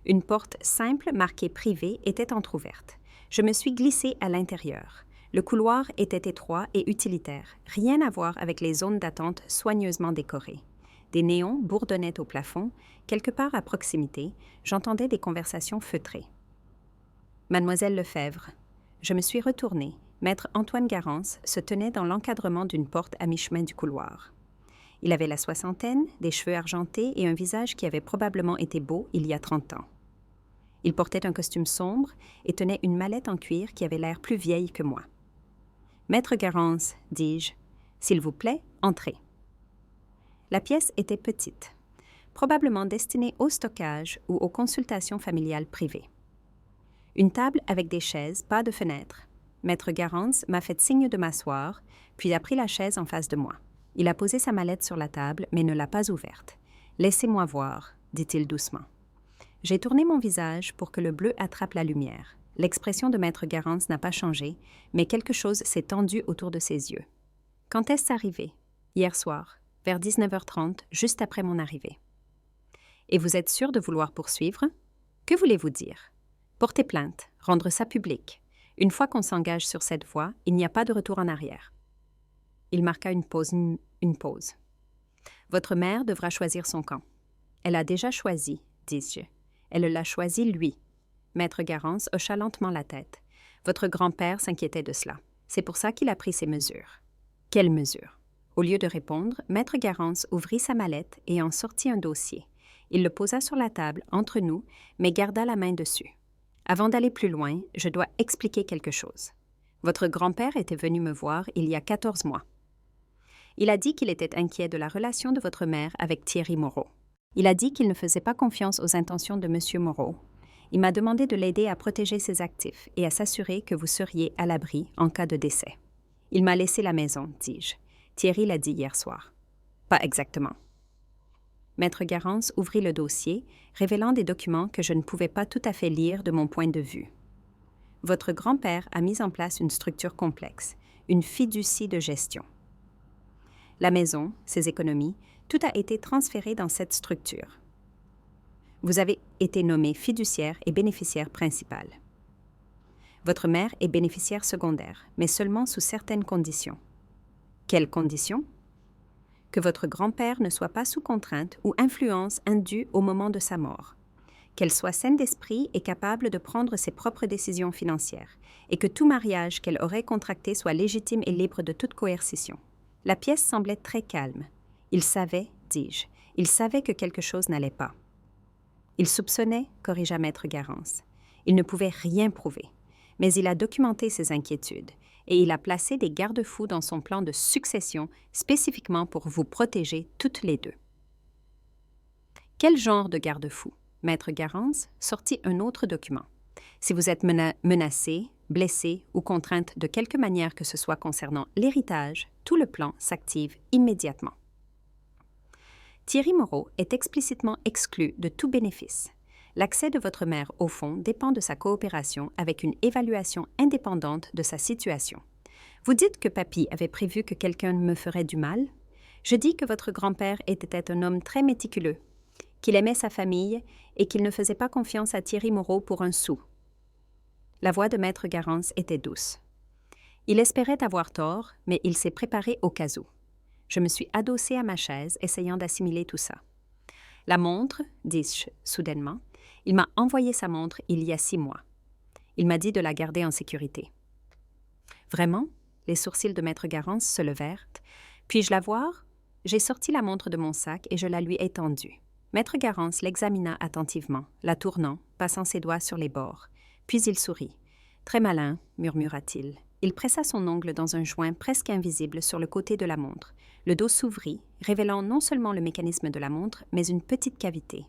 Une porte simple marquée « Privé » était entr'ouverte. Je me suis glissée à l'intérieur. Le couloir était étroit et utilitaire, rien à voir avec les zones d'attente soigneusement décorées. Des néons bourdonnaient au plafond. Quelque part à proximité, j'entendais des conversations feutrées. Mademoiselle Lefebvre. Je me suis retournée. Maître Antoine Garance se tenait dans l'encadrement d'une porte à mi-chemin du couloir. Il avait la soixantaine, des cheveux argentés et un visage qui avait probablement été beau il y a 30 ans. Il portait un costume sombre et tenait une mallette en cuir qui avait l'air plus vieille que moi. « Maître Garance, dis-je, s'il vous plaît, entrez. » La pièce était petite, probablement destinée au stockage ou aux consultations familiales privées. Une table avec des chaises, pas de fenêtre. Maître Garance m'a fait signe de m'asseoir, puis a pris la chaise en face de moi. Il a posé sa mallette sur la table, mais ne l'a pas ouverte. « Laissez-moi voir, » dit-il doucement. J'ai tourné mon visage pour que le bleu attrape la lumière. L'expression de Maître Garance n'a pas changé, mais quelque chose s'est tendu autour de ses yeux. « Quand est-ce arrivé? » »« Hier soir, vers 19h30, juste après mon arrivée. »« Et vous êtes sûr de vouloir poursuivre? » ?»« Que voulez-vous dire? » »« Porter plainte, rendre ça public. Une fois qu'on s'engage sur cette voie, il n'y a pas de retour en arrière. » Il marqua une pause. « Votre mère devra choisir son camp. »« Elle a déjà choisi, dis-je. Elle l'a choisi, lui. » Maître Garance hocha lentement la tête. Votre grand-père s'inquiétait de cela. C'est pour ça qu'il a pris ces mesures. Quelles mesures? Au lieu de répondre, Maître Garance ouvrit sa mallette et en sortit un dossier. Il le posa sur la table, entre nous, mais garda la main dessus. Avant d'aller plus loin, je dois expliquer quelque chose. Votre grand-père était venu me voir il y a 14 mois. Il a dit qu'il était inquiet de la relation de votre mère avec Thierry Moreau. Il a dit qu'il ne faisait pas confiance aux intentions de M. Moreau. Il m'a demandé de l'aider à protéger ses actifs et à s'assurer que vous seriez à l'abri en cas de décès. Il m'a laissé la maison, dis-je. Thierry l'a dit hier soir. Pas exactement. Maître Garance ouvrit le dossier, révélant des documents que je ne pouvais pas tout à fait lire de mon point de vue. Votre grand-père a mis en place une structure complexe, une fiducie de gestion. La maison, ses économies, tout a été transféré dans cette structure. Vous avez été nommé fiduciaire et bénéficiaire principal. Votre mère est bénéficiaire secondaire, mais seulement sous certaines conditions. Quelles conditions? Que votre grand-père ne soit pas sous contrainte ou influence indue au moment de sa mort, qu'elle soit saine d'esprit et capable de prendre ses propres décisions financières, et que tout mariage qu'elle aurait contracté soit légitime et libre de toute coercition. La pièce semblait très calme. Il savait, dis-je, il savait que quelque chose n'allait pas. Il soupçonnait, corrigea Maître Garance. Il ne pouvait rien prouver, mais il a documenté ses inquiétudes, et il a placé des garde-fous dans son plan de succession spécifiquement pour vous protéger toutes les deux. Quel genre de garde-fous? Maître Garance sortit un autre document. Si vous êtes menacé, blessé ou contrainte de quelque manière que ce soit concernant l'héritage, tout le plan s'active immédiatement. Thierry Moreau est explicitement exclu de tout bénéfice. L'accès de votre mère au fonds dépend de sa coopération avec une évaluation indépendante de sa situation. Vous dites que papy avait prévu que quelqu'un me ferait du mal? Je dis que votre grand-père était un homme très méticuleux, qu'il aimait sa famille et qu'il ne faisait pas confiance à Thierry Moreau pour un sou. La voix de Maître Garance était douce. Il espérait avoir tort, mais il s'est préparé au cas où. Je me suis adossée à ma chaise, essayant d'assimiler tout ça. La montre, dis-je soudainement, il m'a envoyé sa montre il y a 6 mois. Il m'a dit de la garder en sécurité. Vraiment? Les sourcils de Maître Garance se levèrent. Puis-je la voir? J'ai sorti la montre de mon sac et je la lui ai tendue. Maître Garance l'examina attentivement, la tournant, passant ses doigts sur les bords. Puis il sourit. Très malin, murmura-t-il. Il pressa son ongle dans un joint presque invisible sur le côté de la montre. Le dos s'ouvrit, révélant non seulement le mécanisme de la montre, mais une petite cavité.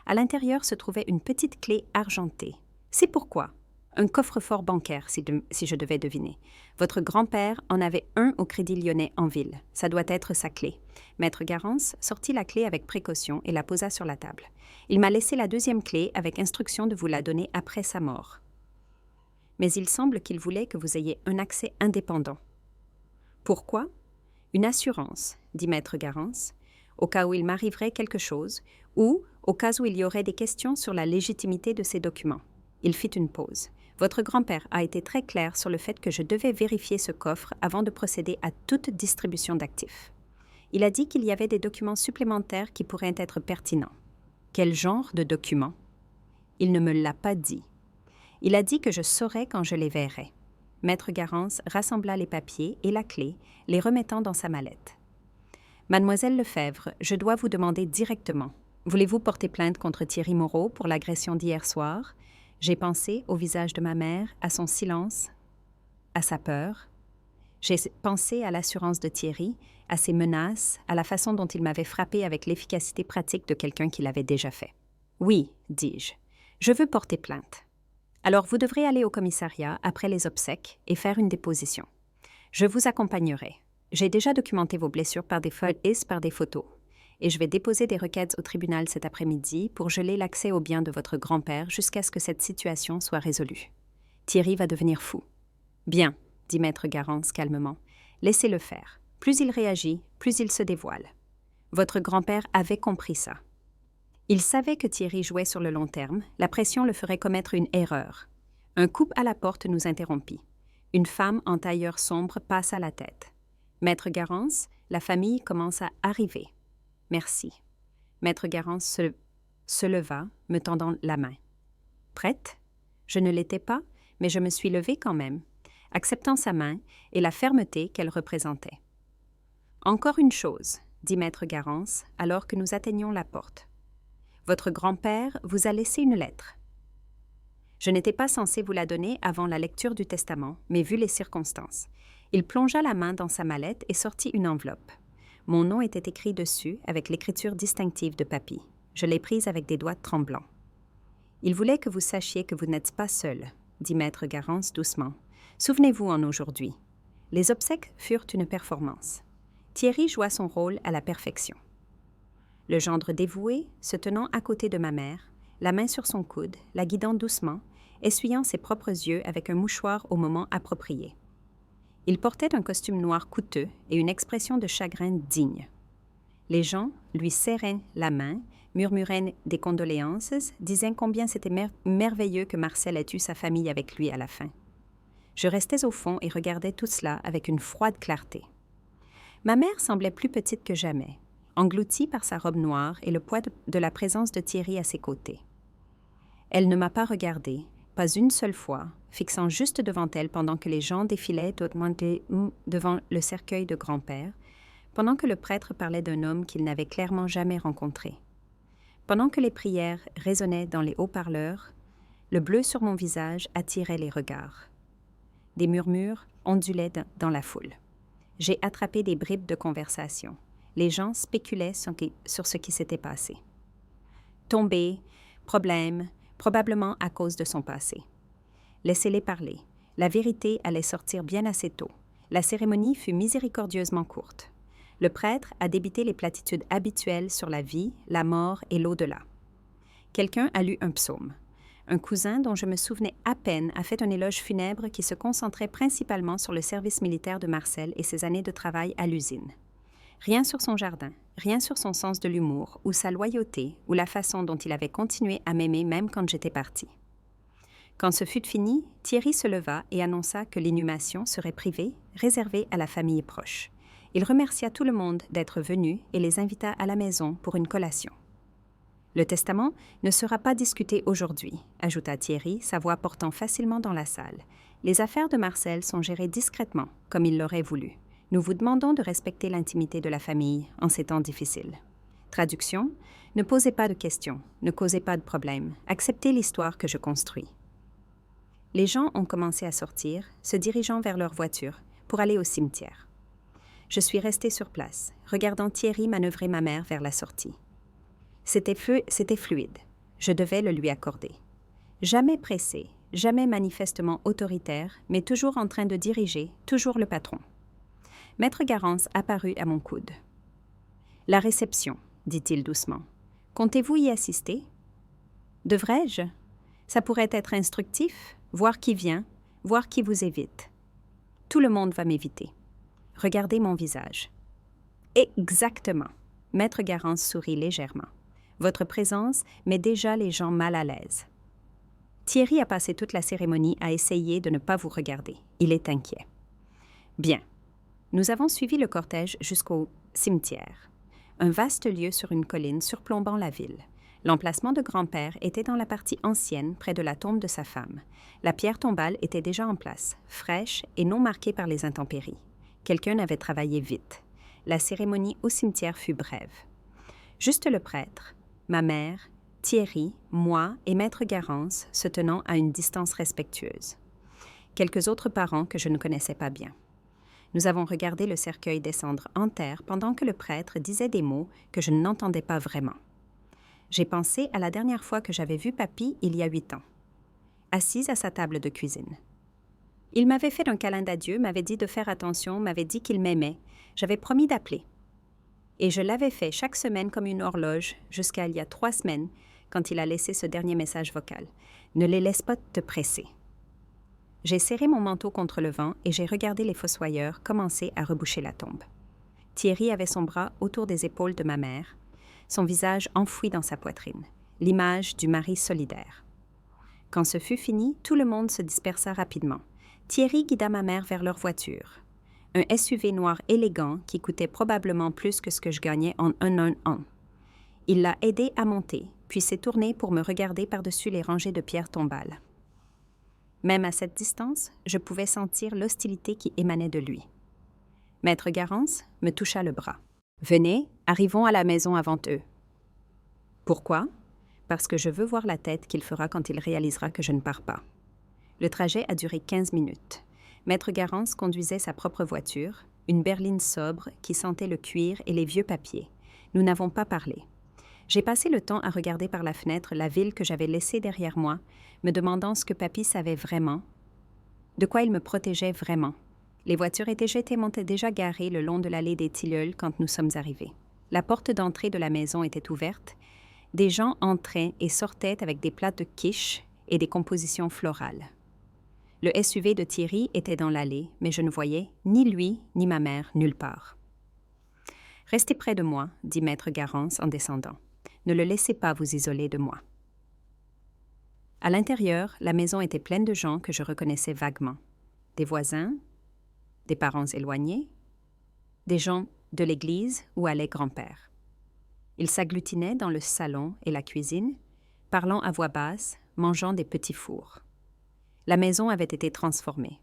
À l'intérieur se trouvait une petite clé argentée. C'est pourquoi? Un coffre-fort bancaire, si je devais deviner. Votre grand-père en avait un au Crédit Lyonnais en ville. Ça doit être sa clé. Maître Garance sortit la clé avec précaution et la posa sur la table. Il m'a laissé la deuxième clé avec instruction de vous la donner après sa mort. Mais il semble qu'il voulait que vous ayez un accès indépendant. Pourquoi? Une assurance, dit Maître Garance, au cas où il m'arriverait quelque chose, ou au cas où il y aurait des questions sur la légitimité de ces documents. Il fit une pause. Votre grand-père a été très clair sur le fait que je devais vérifier ce coffre avant de procéder à toute distribution d'actifs. Il a dit qu'il y avait des documents supplémentaires qui pourraient être pertinents. Quel genre de documents? Il ne me l'a pas dit. Il a dit que je saurais quand je les verrais. Maître Garance rassembla les papiers et la clé, les remettant dans sa mallette. Mademoiselle Lefebvre, je dois vous demander directement. Voulez-vous porter plainte contre Thierry Moreau pour l'agression d'hier soir? J'ai pensé au visage de ma mère, à son silence, à sa peur. J'ai pensé à l'assurance de Thierry, à ses menaces, à la façon dont il m'avait frappé avec l'efficacité pratique de quelqu'un qui l'avait déjà fait. Oui, dis-je, je veux porter plainte. Alors vous devrez aller au commissariat après les obsèques et faire une déposition. Je vous accompagnerai. J'ai déjà documenté vos blessures par des feuilles et par des photos. Et je vais déposer des requêtes au tribunal cet après-midi pour geler l'accès aux biens de votre grand-père jusqu'à ce que cette situation soit résolue. Thierry va devenir fou. Bien, dit Maître Garance calmement. Laissez-le faire. Plus il réagit, plus il se dévoile. Votre grand-père avait compris ça. Il savait que Thierry jouait sur le long terme, la pression le ferait commettre une erreur. Un coup à la porte nous interrompit. Une femme en tailleur sombre passe à la tête. Maître Garance, la famille commence à arriver. Merci. Maître Garance se leva, me tendant la main. Prête? Je ne l'étais pas, mais je me suis levée quand même, acceptant sa main et la fermeté qu'elle représentait. Encore une chose, dit Maître Garance, alors que nous atteignions la porte. Votre grand-père vous a laissé une lettre. Je n'étais pas censée vous la donner avant la lecture du testament, mais vu les circonstances. Il plongea la main dans sa mallette et sortit une enveloppe. Mon nom était écrit dessus avec l'écriture distinctive de papy. Je l'ai prise avec des doigts tremblants. Il voulait que vous sachiez que vous n'êtes pas seul, dit Maître Garance doucement. Souvenez-vous en aujourd'hui. Les obsèques furent une performance. Thierry joua son rôle à la perfection. Le gendre dévoué, se tenant à côté de ma mère, la main sur son coude, la guidant doucement, essuyant ses propres yeux avec un mouchoir au moment approprié. Il portait un costume noir coûteux et une expression de chagrin digne. Les gens lui serraient la main, murmuraient des condoléances, disaient combien c'était merveilleux que Marcel ait eu sa famille avec lui à la fin. Je restais au fond et regardais tout cela avec une froide clarté. Ma mère semblait plus petite que jamais, engloutie par sa robe noire et le poids de la présence de Thierry à ses côtés. Elle ne m'a pas regardée, pas une seule fois, fixant juste devant elle pendant que les gens défilaient devant le cercueil de grand-père, pendant que le prêtre parlait d'un homme qu'il n'avait clairement jamais rencontré. Pendant que les prières résonnaient dans les haut-parleurs, le bleu sur mon visage attirait les regards. Des murmures ondulaient dans la foule. J'ai attrapé des bribes de conversation. Les gens spéculaient sur ce qui s'était passé. Tombé, problème, probablement à cause de son passé. Laissez-les parler. La vérité allait sortir bien assez tôt. La cérémonie fut miséricordieusement courte. Le prêtre a débité les platitudes habituelles sur la vie, la mort et l'au-delà. Quelqu'un a lu un psaume. Un cousin dont je me souvenais à peine a fait un éloge funèbre qui se concentrait principalement sur le service militaire de Marcel et ses années de travail à l'usine. Rien sur son jardin, rien sur son sens de l'humour, ou sa loyauté, ou la façon dont il avait continué à m'aimer même quand j'étais partie. Quand ce fut fini, Thierry se leva et annonça que l'inhumation serait privée, réservée à la famille proche. Il remercia tout le monde d'être venu et les invita à la maison pour une collation. « Le testament ne sera pas discuté aujourd'hui », ajouta Thierry, sa voix portant facilement dans la salle. « Les affaires de Marcel sont gérées discrètement, comme il l'aurait voulu. Nous vous demandons de respecter l'intimité de la famille en ces temps difficiles. » Traduction : ne posez pas de questions, ne causez pas de problèmes, acceptez l'histoire que je construis. Les gens ont commencé à sortir, se dirigeant vers leur voiture, pour aller au cimetière. Je suis restée sur place, regardant Thierry manœuvrer ma mère vers la sortie. C'était fluide. Je devais le lui accorder. Jamais pressé, jamais manifestement autoritaire, mais toujours en train de diriger, toujours le patron. Maître Garance apparut à mon coude. « La réception, dit-il doucement. Comptez-vous y assister? Devrais-je? Ça pourrait être instructif, voir qui vient, voir qui vous évite. Tout le monde va m'éviter. Regardez mon visage. » Exactement. Maître Garance sourit légèrement. Votre présence met déjà les gens mal à l'aise. Thierry a passé toute la cérémonie à essayer de ne pas vous regarder. Il est inquiet. Bien. Nous avons suivi le cortège jusqu'au cimetière, un vaste lieu sur une colline surplombant la ville. L'emplacement de grand-père était dans la partie ancienne, près de la tombe de sa femme. La pierre tombale était déjà en place, fraîche et non marquée par les intempéries. Quelqu'un avait travaillé vite. La cérémonie au cimetière fut brève. Juste le prêtre, ma mère, Thierry, moi et Maître Garance se tenant à une distance respectueuse. Quelques autres parents que je ne connaissais pas bien. Nous avons regardé le cercueil descendre en terre pendant que le prêtre disait des mots que je n'entendais pas vraiment. J'ai pensé à la dernière fois que j'avais vu Papy il y a 8 ans, assise à sa table de cuisine. Il m'avait fait un câlin d'adieu, m'avait dit de faire attention, m'avait dit qu'il m'aimait. J'avais promis d'appeler. Et je l'avais fait chaque semaine comme une horloge, jusqu'à il y a 3 semaines, quand il a laissé ce dernier message vocal. Ne les laisse pas te presser. J'ai serré mon manteau contre le vent et j'ai regardé les fossoyeurs commencer à reboucher la tombe. Thierry avait son bras autour des épaules de ma mère, son visage enfoui dans sa poitrine, l'image du mari solidaire. Quand ce fut fini, tout le monde se dispersa rapidement. Thierry guida ma mère vers leur voiture. Un SUV noir élégant qui coûtait probablement plus que ce que je gagnais en un an. Il l'a aidé à monter, puis s'est tourné pour me regarder par-dessus les rangées de pierres tombales. Même à cette distance, je pouvais sentir l'hostilité qui émanait de lui. Maître Garance me toucha le bras. « Venez, arrivons à la maison avant eux. » Pourquoi? Parce que je veux voir la tête qu'il fera quand il réalisera que je ne pars pas. Le trajet a duré 15 minutes. Maître Garance conduisait sa propre voiture, une berline sobre qui sentait le cuir et les vieux papiers. Nous n'avons pas parlé. J'ai passé le temps à regarder par la fenêtre la ville que j'avais laissée derrière moi, me demandant ce que Papy savait vraiment, de quoi il me protégeait vraiment. Les voitures étaient déjà garées le long de l'allée des Tilleuls quand nous sommes arrivés. La porte d'entrée de la maison était ouverte. Des gens entraient et sortaient avec des plats de quiche et des compositions florales. Le SUV de Thierry était dans l'allée, mais je ne voyais ni lui ni ma mère nulle part. « Restez près de moi, dit maître Garance en descendant. Ne le laissez pas vous isoler de moi. » À l'intérieur, la maison était pleine de gens que je reconnaissais vaguement. Des voisins, des parents éloignés, des gens de l'église où allait grand-père. Ils s'agglutinaient dans le salon et la cuisine, parlant à voix basse, mangeant des petits fours. La maison avait été transformée.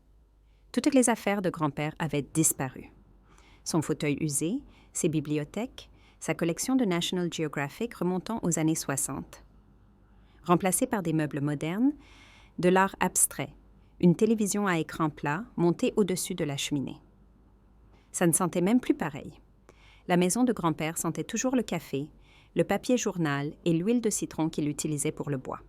Toutes les affaires de grand-père avaient disparu. Son fauteuil usé, ses bibliothèques, sa collection de National Geographic remontant aux années 60. Remplacés par des meubles modernes, de l'art abstrait, une télévision à écran plat montée au-dessus de la cheminée. Ça ne sentait même plus pareil. La maison de grand-père sentait toujours le café, le papier journal et l'huile de citron qu'il utilisait pour le bois.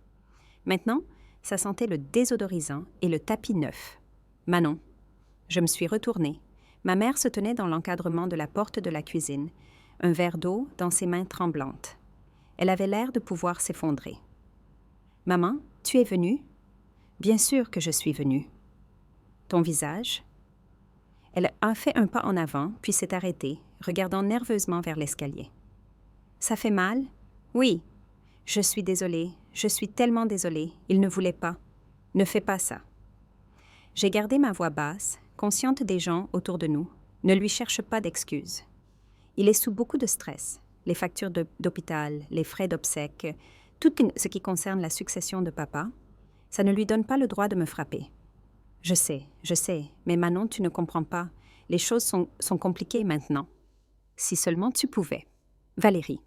Maintenant, ça sentait le désodorisant et le tapis neuf. Manon. Je me suis retournée. Ma mère se tenait dans l'encadrement de la porte de la cuisine, un verre d'eau dans ses mains tremblantes. Elle avait l'air de pouvoir s'effondrer. « Maman, tu es venue? »« Bien sûr que je suis venue. »« Ton visage? » Elle a fait un pas en avant, puis s'est arrêtée, regardant nerveusement vers l'escalier. « Ça fait mal? »« Oui. »« Je suis désolée, je suis tellement désolée, il ne voulait pas. Ne fais pas ça. » J'ai gardé ma voix basse, consciente des gens autour de nous. Ne lui cherche pas d'excuses. Il est sous beaucoup de stress. Les factures d'hôpital, les frais d'obsèques, tout ce qui concerne la succession de papa, ça ne lui donne pas le droit de me frapper. Je sais, mais Manon, tu ne comprends pas. Les choses sont compliquées maintenant. Si seulement tu pouvais. Valérie.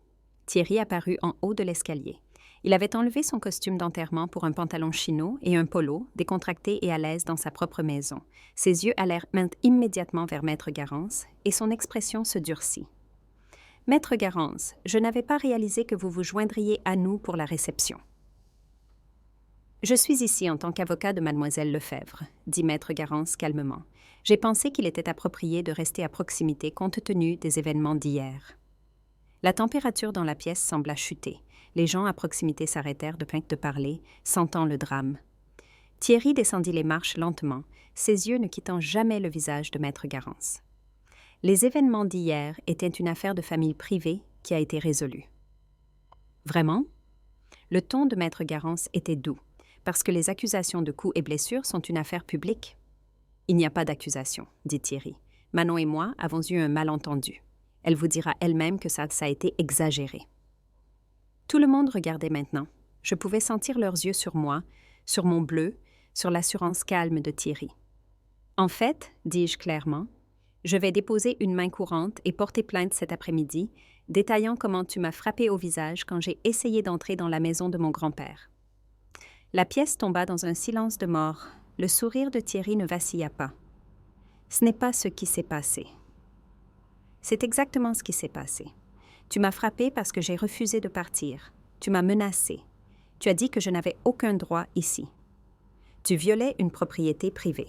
Thierry apparut en haut de l'escalier. Il avait enlevé son costume d'enterrement pour un pantalon chino et un polo, décontracté et à l'aise dans sa propre maison. Ses yeux allèrent immédiatement vers Maître Garance et son expression se durcit. « Maître Garance, je n'avais pas réalisé que vous vous joindriez à nous pour la réception. »« Je suis ici en tant qu'avocat de mademoiselle Lefebvre, » dit Maître Garance calmement. « J'ai pensé qu'il était approprié de rester à proximité compte tenu des événements d'hier. » La température dans la pièce sembla chuter. Les gens à proximité s'arrêtèrent de parler, sentant le drame. Thierry descendit les marches lentement, ses yeux ne quittant jamais le visage de Maître Garance. Les événements d'hier étaient une affaire de famille privée qui a été résolue. Vraiment? Le ton de Maître Garance était doux, parce que les accusations de coups et blessures sont une affaire publique. Il n'y a pas d'accusation, dit Thierry. Manon et moi avons eu un malentendu. Elle vous dira elle-même que ça a été exagéré. Tout le monde regardait maintenant. Je pouvais sentir leurs yeux sur moi, sur mon bleu, sur l'assurance calme de Thierry. En fait, dis-je clairement, je vais déposer une main courante et porter plainte cet après-midi, détaillant comment tu m'as frappé au visage quand j'ai essayé d'entrer dans la maison de mon grand-père. La pièce tomba dans un silence de mort. Le sourire de Thierry ne vacilla pas. Ce n'est pas ce qui s'est passé. C'est exactement ce qui s'est passé. Tu m'as frappé parce que j'ai refusé de partir. Tu m'as menacé. Tu as dit que je n'avais aucun droit ici. Tu violais une propriété privée.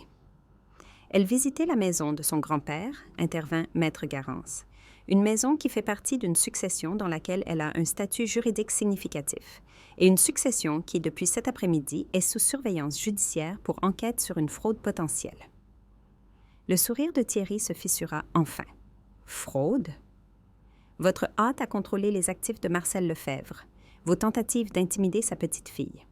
Elle visitait la maison de son grand-père, intervint Maître Garance. Une maison qui fait partie d'une succession dans laquelle elle a un statut juridique significatif, et une succession qui, depuis cet après-midi, est sous surveillance judiciaire pour enquête sur une fraude potentielle. Le sourire de Thierry se fissura enfin. Fraude? Votre hâte à contrôler les actifs de Marcel Lefebvre, vos tentatives d'intimider sa petite-fille.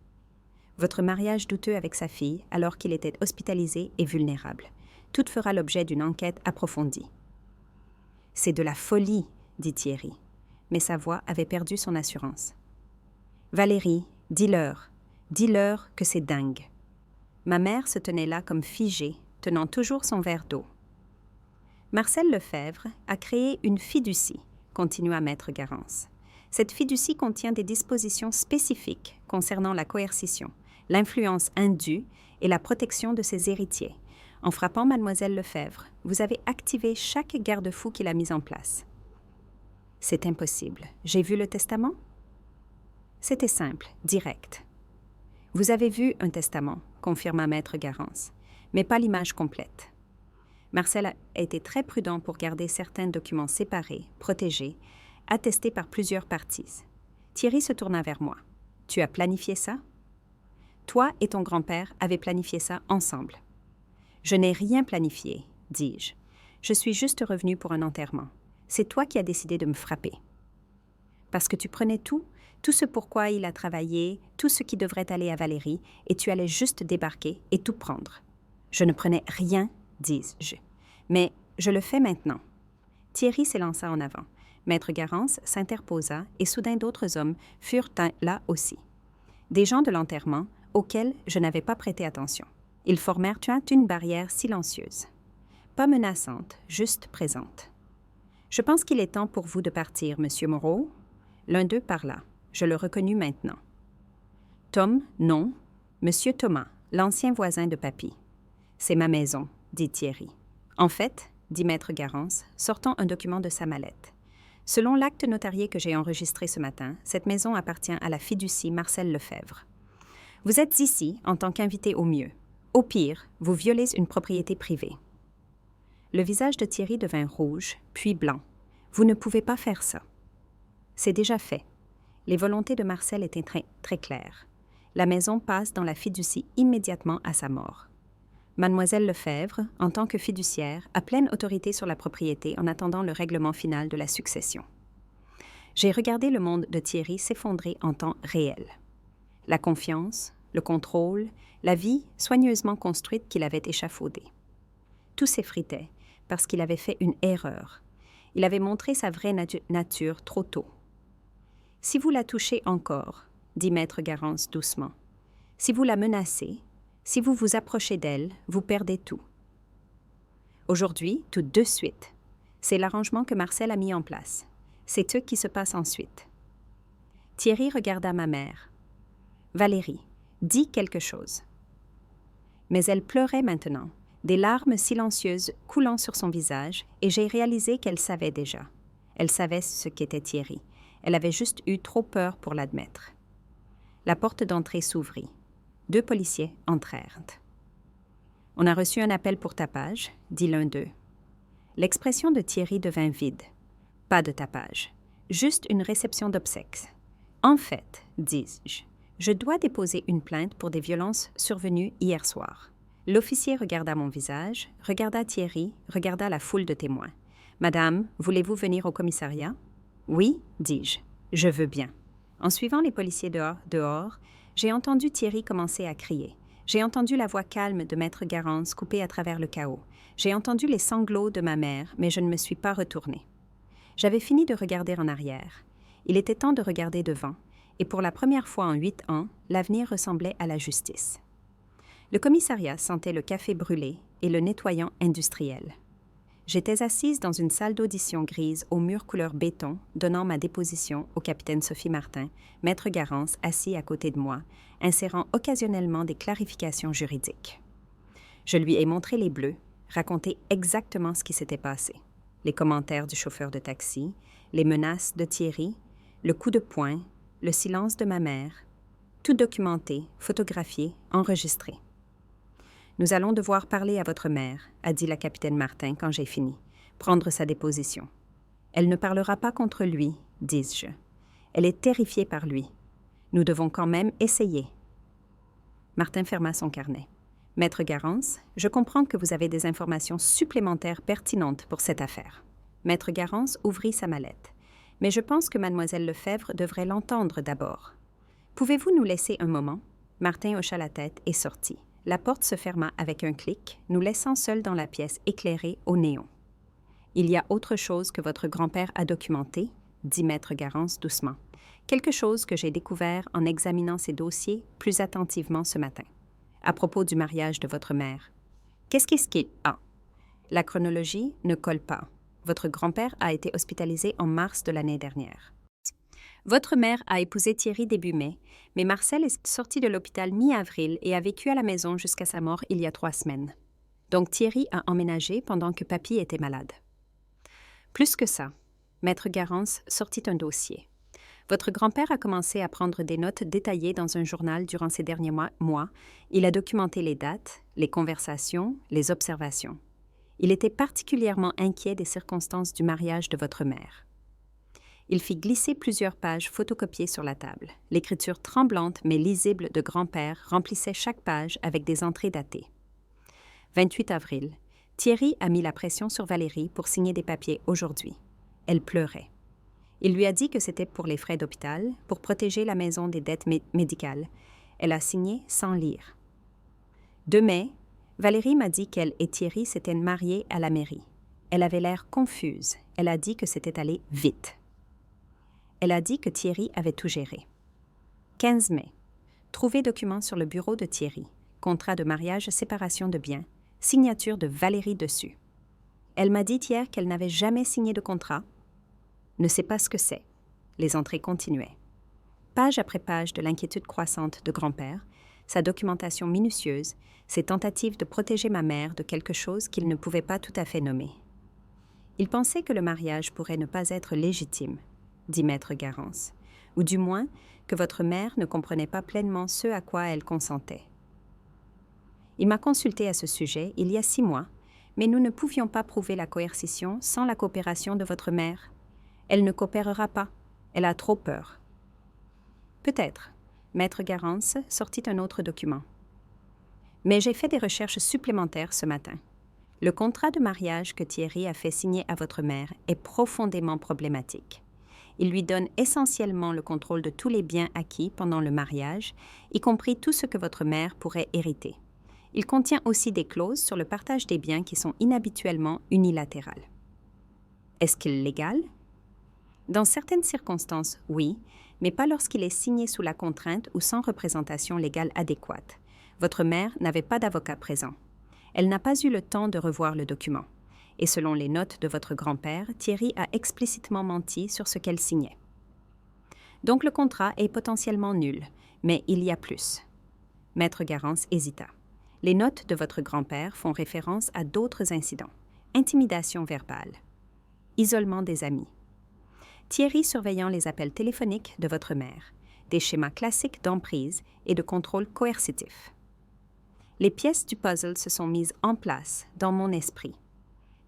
Votre mariage douteux avec sa fille alors qu'il était hospitalisé et vulnérable. Tout fera l'objet d'une enquête approfondie. C'est de la folie, dit Thierry, mais sa voix avait perdu son assurance. Valérie, dis-leur que c'est dingue. Ma mère se tenait là comme figée, tenant toujours son verre d'eau. Marcel Lefebvre a créé une fiducie, continua Maître Garance. Cette fiducie contient des dispositions spécifiques concernant la coercition, l'influence indue et la protection de ses héritiers. En frappant mademoiselle Lefebvre, vous avez activé chaque garde-fou qu'il a mis en place. C'est impossible. J'ai vu le testament? C'était simple, direct. Vous avez vu un testament, confirma Maître Garance, mais pas l'image complète. Marcel a été très prudent pour garder certains documents séparés, protégés, attestés par plusieurs parties. Thierry se tourna vers moi. « Tu as planifié ça? » « Toi et ton grand-père avez planifié ça ensemble. »« Je n'ai rien planifié, dis-je. Je suis juste revenu pour un enterrement. C'est toi qui as décidé de me frapper. » Parce que tu prenais tout ce pourquoi il a travaillé, tout ce qui devrait aller à Valérie, et tu allais juste débarquer et tout prendre. Je ne prenais rien, dis-je. Mais je le fais maintenant. Thierry s'élança en avant. Maître Garance s'interposa et soudain d'autres hommes furent là aussi. Des gens de l'enterrement auxquels je n'avais pas prêté attention. Ils formèrent une barrière silencieuse. Pas menaçante, juste présente. « Je pense qu'il est temps pour vous de partir, Monsieur Moreau. » L'un d'eux parla. Je le reconnus maintenant. « Tom, non. Monsieur Thomas, l'ancien voisin de Papy. »« C'est ma maison, » dit Thierry. « En fait, » dit Maître Garance, sortant un document de sa mallette. « Selon l'acte notarié que j'ai enregistré ce matin, cette maison appartient à la fiducie Marcel Lefebvre. Vous êtes ici en tant qu'invité au mieux. Au pire, vous violez une propriété privée. » Le visage de Thierry devint rouge, puis blanc. « Vous ne pouvez pas faire ça. » « C'est déjà fait. Les volontés de Marcel étaient très claires. La maison passe dans la fiducie immédiatement à sa mort. Mademoiselle Lefebvre, en tant que fiduciaire, a pleine autorité sur la propriété en attendant le règlement final de la succession. J'ai regardé le monde de Thierry s'effondrer en temps réel. La confiance, le contrôle, la vie soigneusement construite qu'il avait échafaudée. Tout s'effritait parce qu'il avait fait une erreur. Il avait montré sa vraie nature trop tôt. « Si vous la touchez encore, » dit Maître Garance doucement, « si vous la menacez, si vous vous approchez d'elle, vous perdez tout. » Aujourd'hui, tout de suite. C'est l'arrangement que Marcel a mis en place. C'est ce qui se passe ensuite. Thierry regarda ma mère. « Valérie, dis quelque chose. » Mais elle pleurait maintenant, des larmes silencieuses coulant sur son visage, et j'ai réalisé qu'elle savait déjà. Elle savait ce qu'était Thierry. Elle avait juste eu trop peur pour l'admettre. La porte d'entrée s'ouvrit. 2 policiers entrèrent. « On a reçu un appel pour tapage, » dit l'un d'eux. L'expression de Thierry devint vide. Pas de tapage, juste une réception d'obsèques. « En fait, dis-je, je dois déposer une plainte pour des violences survenues hier soir. » L'officier regarda mon visage, regarda Thierry, regarda la foule de témoins. « Madame, voulez-vous venir au commissariat? » « Oui, dis-je, je veux bien. » En suivant les policiers dehors, j'ai entendu Thierry commencer à crier. J'ai entendu la voix calme de Maître Garance couper à travers le chaos. J'ai entendu les sanglots de ma mère, mais je ne me suis pas retournée. J'avais fini de regarder en arrière. Il était temps de regarder devant, et pour la première fois en 8 ans, l'avenir ressemblait à la justice. Le commissariat sentait le café brûlé et le nettoyant industriel. J'étais assise dans une salle d'audition grise aux murs couleur béton, donnant ma déposition au capitaine Sophie Martin, Maître Garance assis à côté de moi, insérant occasionnellement des clarifications juridiques. Je lui ai montré les bleus, raconté exactement ce qui s'était passé. Les commentaires du chauffeur de taxi, les menaces de Thierry, le coup de poing, le silence de ma mère, tout documenté, photographié, enregistré. « Nous allons devoir parler à votre mère, » a dit la capitaine Martin quand j'ai fini, prendre sa déposition. « Elle ne parlera pas contre lui, dis-je. Elle est terrifiée par lui. Nous devons quand même essayer. » Martin ferma son carnet. « Maître Garance, je comprends que vous avez des informations supplémentaires pertinentes pour cette affaire. » Maître Garance ouvrit sa mallette. « Mais je pense que mademoiselle Lefebvre devrait l'entendre d'abord. Pouvez-vous nous laisser un moment? » Martin hocha la tête et sortit. La porte se ferma avec un clic, nous laissant seuls dans la pièce éclairée au néon. « Il y a autre chose que votre grand-père a documenté, » dit Maître Garance doucement. « Quelque chose que j'ai découvert en examinant ces dossiers plus attentivement ce matin. À propos du mariage de votre mère. Qu'est-ce qu'il a? La chronologie ne colle pas. Votre grand-père a été hospitalisé en mars de l'année dernière. Votre mère a épousé Thierry début mai, mais Marcel est sorti de l'hôpital mi-avril et a vécu à la maison jusqu'à sa mort il y a 3 semaines. Donc Thierry a emménagé pendant que Papy était malade. Plus que ça, Maître Garance sortit un dossier. Votre grand-père a commencé à prendre des notes détaillées dans un journal durant ces derniers mois. Il a documenté les dates, les conversations, les observations. Il était particulièrement inquiet des circonstances du mariage de votre mère. Il fit glisser plusieurs pages photocopiées sur la table. L'écriture tremblante mais lisible de grand-père remplissait chaque page avec des entrées datées. 28 avril. Thierry a mis la pression sur Valérie pour signer des papiers aujourd'hui. Elle pleurait. Il lui a dit que c'était pour les frais d'hôpital, pour protéger la maison des dettes médicales. Elle a signé sans lire. 2 mai, Valérie m'a dit qu'elle et Thierry s'étaient mariés à la mairie. Elle avait l'air confuse. Elle a dit que c'était allé vite. Elle a dit que Thierry avait tout géré. 15 mai. Trouvé document sur le bureau de Thierry. Contrat de mariage, séparation de biens. Signature de Valérie dessus. Elle m'a dit hier qu'elle n'avait jamais signé de contrat. Ne sait pas ce que c'est. Les entrées continuaient. Page après page de l'inquiétude croissante de grand-père, sa documentation minutieuse, ses tentatives de protéger ma mère de quelque chose qu'il ne pouvait pas tout à fait nommer. Il pensait que le mariage pourrait ne pas être légitime, dit Maître Garance, ou du moins que votre mère ne comprenait pas pleinement ce à quoi elle consentait. Il m'a consulté à ce sujet il y a 6 mois, mais nous ne pouvions pas prouver la coercition sans la coopération de votre mère. Elle ne coopérera pas, elle a trop peur. Peut-être, Maître Garance sortit un autre document. Mais j'ai fait des recherches supplémentaires ce matin. Le contrat de mariage que Thierry a fait signer à votre mère est profondément problématique. Il lui donne essentiellement le contrôle de tous les biens acquis pendant le mariage, y compris tout ce que votre mère pourrait hériter. Il contient aussi des clauses sur le partage des biens qui sont inhabituellement unilatérales. Est-ce qu'il est légal? Dans certaines circonstances, oui, mais pas lorsqu'il est signé sous la contrainte ou sans représentation légale adéquate. Votre mère n'avait pas d'avocat présent. Elle n'a pas eu le temps de revoir le document. Et selon les notes de votre grand-père, Thierry a explicitement menti sur ce qu'elle signait. Donc le contrat est potentiellement nul, mais il y a plus. Maître Garance hésita. Les notes de votre grand-père font référence à d'autres incidents. Intimidation verbale. Isolement des amis. Thierry surveillant les appels téléphoniques de votre mère. Des schémas classiques d'emprise et de contrôle coercitif. Les pièces du puzzle se sont mises en place dans mon esprit.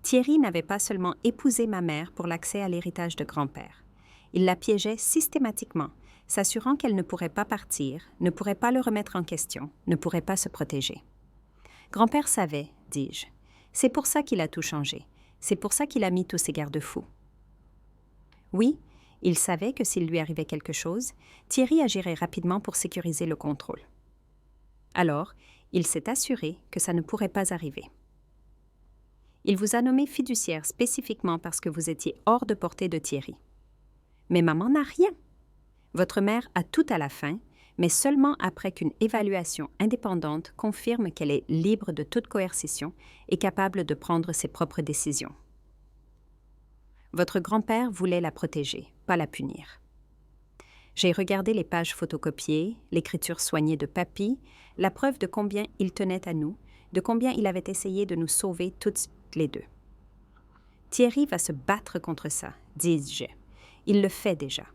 Thierry n'avait pas seulement épousé ma mère pour l'accès à l'héritage de grand-père. Il la piégeait systématiquement, s'assurant qu'elle ne pourrait pas partir, ne pourrait pas le remettre en question, ne pourrait pas se protéger. Grand-père savait, dis-je. C'est pour ça qu'il a tout changé. C'est pour ça qu'il a mis tous ces garde-fous. Oui, il savait que s'il lui arrivait quelque chose, Thierry agirait rapidement pour sécuriser le contrôle. Alors, il s'est assuré que ça ne pourrait pas arriver. Il vous a nommé fiduciaire spécifiquement parce que vous étiez hors de portée de Thierry. Mais maman n'a rien. Votre mère a tout à la fin, mais seulement après qu'une évaluation indépendante confirme qu'elle est libre de toute coercition et capable de prendre ses propres décisions. Votre grand-père voulait la protéger, pas la punir. J'ai regardé les pages photocopiées, l'écriture soignée de papy, la preuve de combien il tenait à nous, de combien il avait essayé de nous sauver toutes les deux. Thierry va se battre contre ça, dis-je. Il le fait déjà.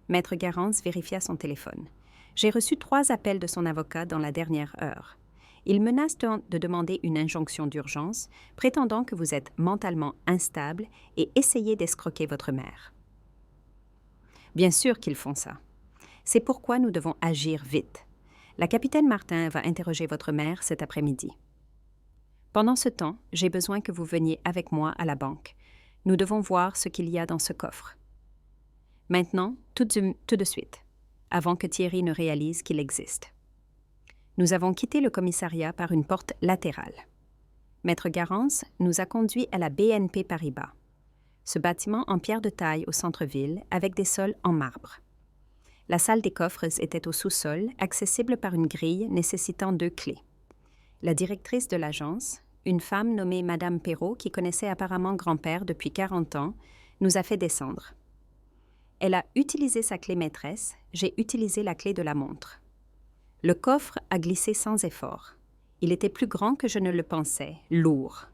Maître Garance vérifia son téléphone. J'ai reçu 3 appels de son avocat dans la dernière heure. Il menace de demander une injonction d'urgence, prétendant que vous êtes mentalement instable et essayez d'escroquer votre mère. Bien sûr qu'ils font ça. C'est pourquoi nous devons agir vite. La capitaine Martin va interroger votre mère cet après-midi. Pendant ce temps, j'ai besoin que vous veniez avec moi à la banque. Nous devons voir ce qu'il y a dans ce coffre. Maintenant, tout de suite, avant que Thierry ne réalise qu'il existe. Nous avons quitté le commissariat par une porte latérale. Maître Garance nous a conduits à la BNP Paribas, ce bâtiment en pierre de taille au centre-ville avec des sols en marbre. La salle des coffres était au sous-sol, accessible par une grille nécessitant 2 clés. La directrice de l'agence, une femme nommée Madame Perrault qui connaissait apparemment grand-père depuis 40 ans, nous a fait descendre. Elle a utilisé sa clé maîtresse, j'ai utilisé la clé de la montre. Le coffre a glissé sans effort. Il était plus grand que je ne le pensais, lourd.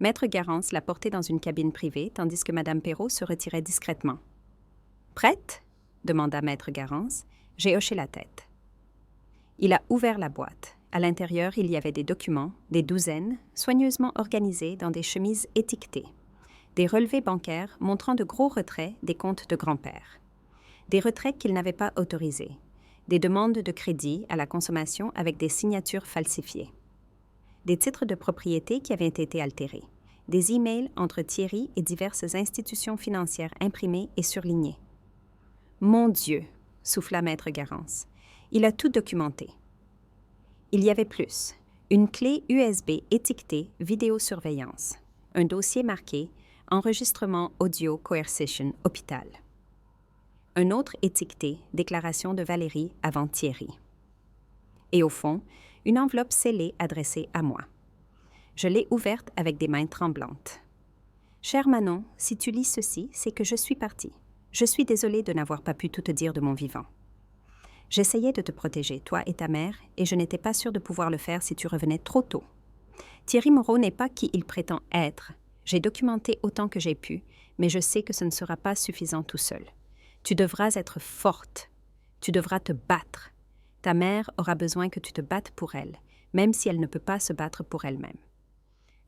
Maître Garance l'a porté dans une cabine privée, tandis que Madame Perrault se retirait discrètement. « Prête ?» demanda Maître Garance. J'ai hoché la tête. Il a ouvert la boîte. À l'intérieur, il y avait des documents, des douzaines, soigneusement organisés dans des chemises étiquetées, des relevés bancaires montrant de gros retraits des comptes de grand-père, des retraits qu'il n'avait pas autorisés, des demandes de crédit à la consommation avec des signatures falsifiées, des titres de propriété qui avaient été altérés, des emails entre Thierry et diverses institutions financières imprimées et surlignées. « Mon Dieu !» souffla Maître Garance. « Il a tout documenté. » Il y avait plus. Une clé USB étiquetée vidéosurveillance, un dossier marqué enregistrement audio coercition hôpital. Un autre étiqueté déclaration de Valérie avant Thierry. Et au fond, une enveloppe scellée adressée à moi. Je l'ai ouverte avec des mains tremblantes. Chère Manon, si tu lis ceci, c'est que je suis partie. Je suis désolée de n'avoir pas pu tout te dire de mon vivant. J'essayais de te protéger, toi et ta mère, et je n'étais pas sûre de pouvoir le faire si tu revenais trop tôt. Thierry Moreau n'est pas qui il prétend être. J'ai documenté autant que j'ai pu, mais je sais que ce ne sera pas suffisant tout seul. Tu devras être forte. Tu devras te battre. Ta mère aura besoin que tu te battes pour elle, même si elle ne peut pas se battre pour elle-même.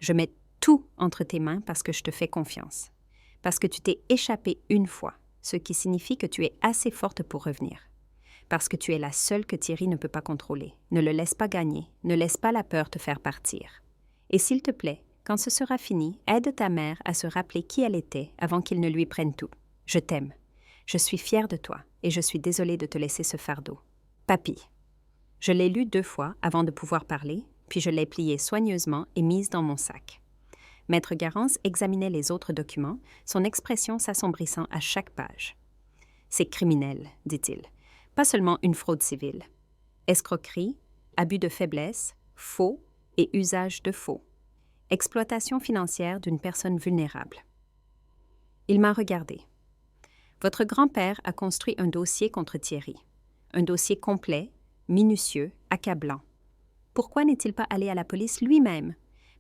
Je mets tout entre tes mains parce que je te fais confiance. Parce que tu t'es échappée une fois, ce qui signifie que tu es assez forte pour revenir. Parce que tu es la seule que Thierry ne peut pas contrôler. Ne le laisse pas gagner, ne laisse pas la peur te faire partir. Et s'il te plaît, quand ce sera fini, aide ta mère à se rappeler qui elle était avant qu'il ne lui prenne tout. Je t'aime. Je suis fière de toi et je suis désolée de te laisser ce fardeau. Papy. Je l'ai lu 2 fois avant de pouvoir parler, puis je l'ai plié soigneusement et mise dans mon sac. Maître Garance examinait les autres documents, son expression s'assombrissant à chaque page. « C'est criminel, dit-il. Pas seulement une fraude civile. Escroquerie, abus de faiblesse, faux et usage de faux. Exploitation financière d'une personne vulnérable. » Il m'a regardé. « Votre grand-père a construit un dossier contre Thierry. Un dossier complet, minutieux, accablant. Pourquoi n'est-il pas allé à la police lui-même?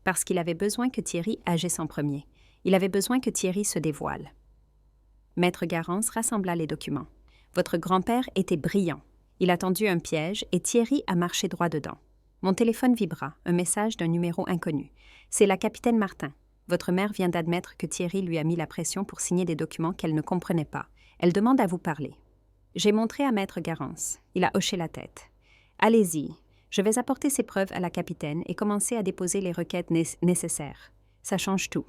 Parce qu'il avait besoin que Thierry agisse en premier. Il avait besoin que Thierry se dévoile. » Maître Garance rassembla les documents. Votre grand-père était brillant. Il a tendu un piège et Thierry a marché droit dedans. Mon téléphone vibra, un message d'un numéro inconnu. C'est la capitaine Martin. Votre mère vient d'admettre que Thierry lui a mis la pression pour signer des documents qu'elle ne comprenait pas. Elle demande à vous parler. J'ai montré à Maître Garance. Il a hoché la tête. Allez-y. Je vais apporter ces preuves à la capitaine et commencer à déposer les requêtes nécessaires. Ça change tout.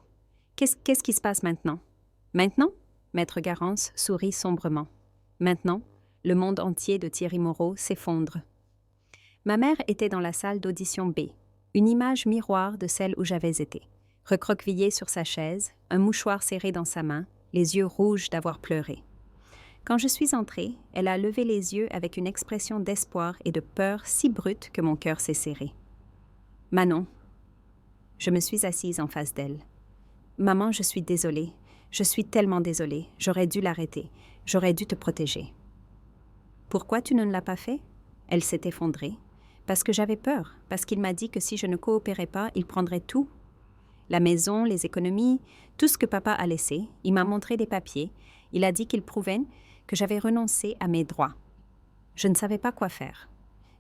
Qu'est-ce qui se passe maintenant? Maintenant? Maître Garance sourit sombrement. Maintenant, le monde entier de Thierry Moreau s'effondre. Ma mère était dans la salle d'audition B, une image miroir de celle où j'avais été. Recroquevillée sur sa chaise, un mouchoir serré dans sa main, les yeux rouges d'avoir pleuré. Quand je suis entrée, elle a levé les yeux avec une expression d'espoir et de peur si brute que mon cœur s'est serré. « Manon. » Je me suis assise en face d'elle. « Maman, je suis désolée. Je suis tellement désolée. J'aurais dû l'arrêter. J'aurais dû te protéger. »« Pourquoi tu ne l'as pas fait? » Elle s'est effondrée. « Parce que j'avais peur, parce qu'il m'a dit que si je ne coopérais pas, il prendrait tout. La maison, les économies, tout ce que papa a laissé. Il m'a montré des papiers. Il a dit qu'il prouvait que j'avais renoncé à mes droits. Je ne savais pas quoi faire.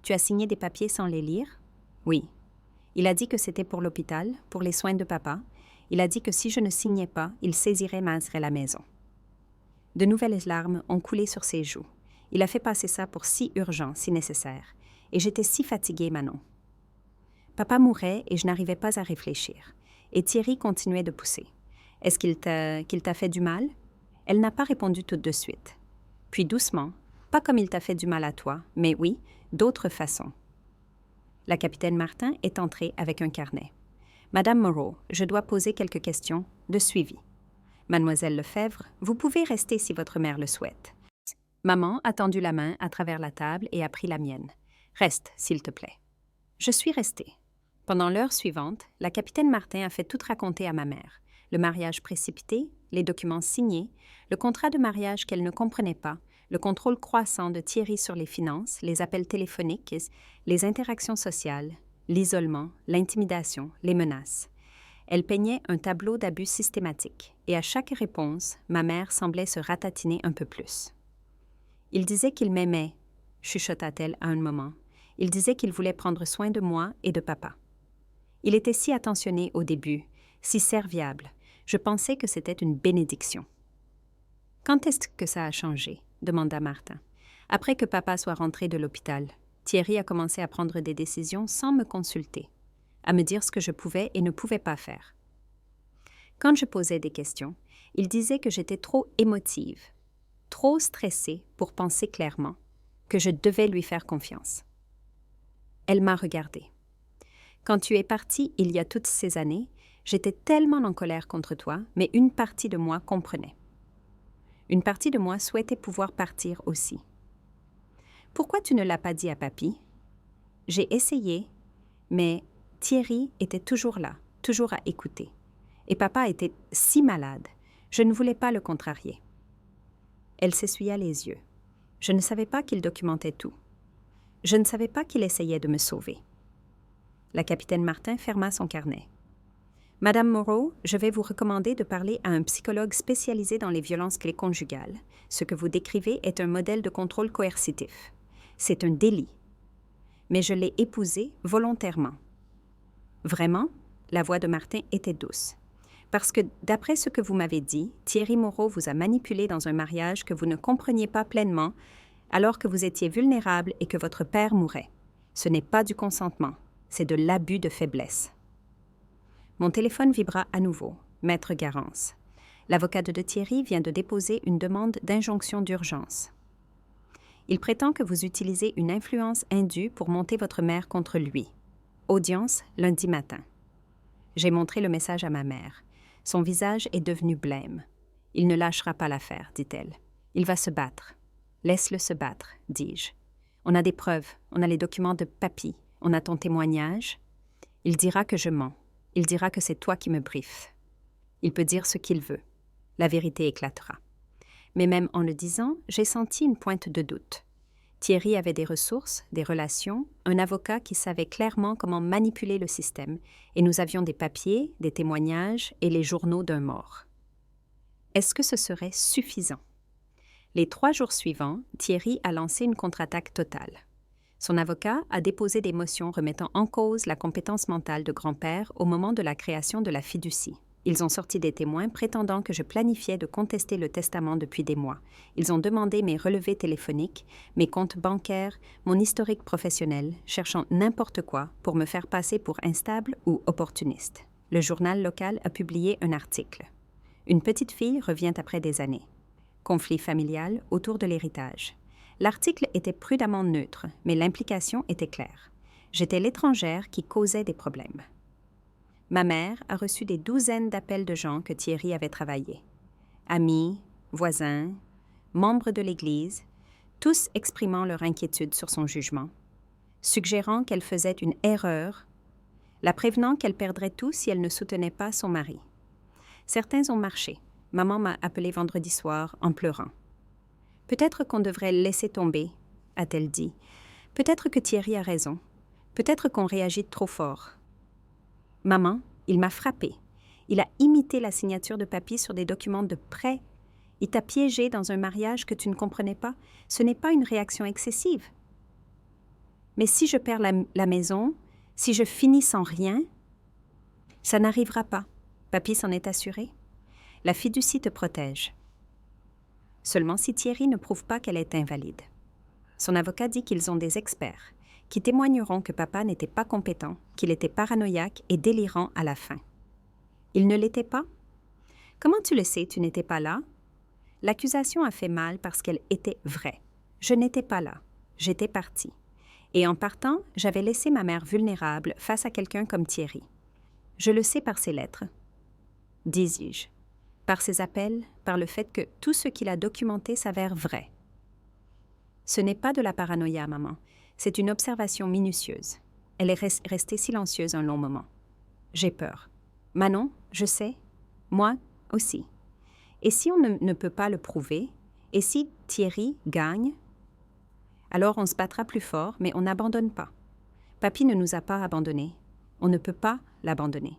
Tu as signé des papiers sans les lire? Oui. Il a dit que c'était pour l'hôpital, pour les soins de papa. Il a dit que si je ne signais pas, il saisirait la maison. » De nouvelles larmes ont coulé sur ses joues. Il a fait passer ça pour si urgent, si nécessaire. Et j'étais si fatiguée, Manon. Papa mourait et je n'arrivais pas à réfléchir. Et Thierry continuait de pousser. « Est-ce qu'il t'a fait du mal? » Elle n'a pas répondu tout de suite. Puis doucement, pas comme il t'a fait du mal à toi, mais oui, d'autres façons. La capitaine Martin est entrée avec un carnet. « Madame Moreau, je dois poser quelques questions de suivi. Mademoiselle Lefebvre, vous pouvez rester si votre mère le souhaite. » Maman a tendu la main à travers la table et a pris la mienne. « Reste, s'il te plaît. » Je suis restée. Pendant l'heure suivante, la capitaine Martin a fait tout raconter à ma mère. Le mariage précipité, les documents signés, le contrat de mariage qu'elle ne comprenait pas, le contrôle croissant de Thierry sur les finances, les appels téléphoniques, les interactions sociales, l'isolement, l'intimidation, les menaces. Elle peignait un tableau d'abus systématiques, et à chaque réponse, ma mère semblait se ratatiner un peu plus. « Il disait qu'il m'aimait, chuchota-t-elle à un moment. Il disait qu'il voulait prendre soin de moi et de papa. Il était si attentionné au début, si serviable. Je pensais que c'était une bénédiction. « Quand est-ce que ça a changé ?» demanda Martin. « Après que papa soit rentré de l'hôpital, Thierry a commencé à prendre des décisions sans me consulter, à me dire ce que je pouvais et ne pouvais pas faire. Quand je posais des questions, il disait que j'étais trop émotive, trop stressée pour penser clairement, que je devais lui faire confiance. » Elle m'a regardée. « Quand tu es partie il y a toutes ces années, j'étais tellement en colère contre toi, mais une partie de moi comprenait. Une partie de moi souhaitait pouvoir partir aussi. Pourquoi tu ne l'as pas dit à papy? J'ai essayé, mais Thierry était toujours là, toujours à écouter. Et papa était si malade, je ne voulais pas le contrarier. » Elle s'essuya les yeux. Je ne savais pas qu'il documentait tout. Je ne savais pas qu'il essayait de me sauver. La capitaine Martin ferma son carnet. « Madame Moreau, je vais vous recommander de parler à un psychologue spécialisé dans les violences conjugales. Ce que vous décrivez est un modèle de contrôle coercitif. C'est un délit. Mais je l'ai épousé volontairement. » Vraiment, la voix de Martin était douce. « Parce que, d'après ce que vous m'avez dit, Thierry Moreau vous a manipulé dans un mariage que vous ne compreniez pas pleinement alors que vous étiez vulnérable et que votre père mourait. Ce n'est pas du consentement, c'est de l'abus de faiblesse. » Mon téléphone vibra à nouveau. Maître Garance. L'avocate de Thierry vient de déposer une demande d'injonction d'urgence. Il prétend que vous utilisez une influence indue pour monter votre mère contre lui. Audience lundi matin. J'ai montré le message à ma mère. Son visage est devenu blême. Il ne lâchera pas l'affaire, dit-elle. Il va se battre. Laisse-le se battre, dis-je. On a des preuves, on a les documents de papy, on a ton témoignage. Il dira que je mens. Il dira que c'est toi qui me briefes. Il peut dire ce qu'il veut. La vérité éclatera. Mais même en le disant, j'ai senti une pointe de doute. Thierry avait des ressources, des relations, un avocat qui savait clairement comment manipuler le système, et nous avions des papiers, des témoignages et les journaux d'un mort. Est-ce que ce serait suffisant? Les 3 jours suivants, Thierry a lancé une contre-attaque totale. Son avocat a déposé des motions remettant en cause la compétence mentale de grand-père au moment de la création de la fiducie. Ils ont sorti des témoins prétendant que je planifiais de contester le testament depuis des mois. Ils ont demandé mes relevés téléphoniques, mes comptes bancaires, mon historique professionnel, cherchant n'importe quoi pour me faire passer pour instable ou opportuniste. Le journal local a publié un article. Une petite fille revient après des années. Conflit familial autour de l'héritage. L'article était prudemment neutre, mais l'implication était claire. J'étais l'étrangère qui causait des problèmes. Ma mère a reçu des douzaines d'appels de gens que Thierry avait travaillés. Amis, voisins, membres de l'Église, tous exprimant leur inquiétude sur son jugement, suggérant qu'elle faisait une erreur, la prévenant qu'elle perdrait tout si elle ne soutenait pas son mari. Certains ont marché. Maman m'a appelé vendredi soir en pleurant. « Peut-être qu'on devrait le laisser tomber, » a-t-elle dit. « Peut-être que Thierry a raison. Peut-être qu'on réagit trop fort. » Maman, il m'a frappée. Il a imité la signature de papy sur des documents de prêt. Il t'a piégé dans un mariage que tu ne comprenais pas. Ce n'est pas une réaction excessive. Mais si je perds la maison, si je finis sans rien, ça n'arrivera pas. Papy s'en est assuré. La fiducie te protège. Seulement si Thierry ne prouve pas qu'elle est invalide. Son avocat dit qu'ils ont des experts qui témoigneront que papa n'était pas compétent, qu'il était paranoïaque et délirant à la fin. Il ne l'était pas? Comment tu le sais, tu n'étais pas là? L'accusation a fait mal parce qu'elle était vraie. Je n'étais pas là. J'étais partie. Et en partant, j'avais laissé ma mère vulnérable face à quelqu'un comme Thierry. Je le sais par ses lettres, dis-je, par ses appels, par le fait que tout ce qu'il a documenté s'avère vrai. Ce n'est pas de la paranoïa, maman. C'est une observation minutieuse. Elle est restée silencieuse un long moment. J'ai peur. Manon, je sais. Moi aussi. Et si on ne peut pas le prouver? Et si Thierry gagne? Alors on se battra plus fort, mais on n'abandonne pas. Papy ne nous a pas abandonnés. On ne peut pas l'abandonner.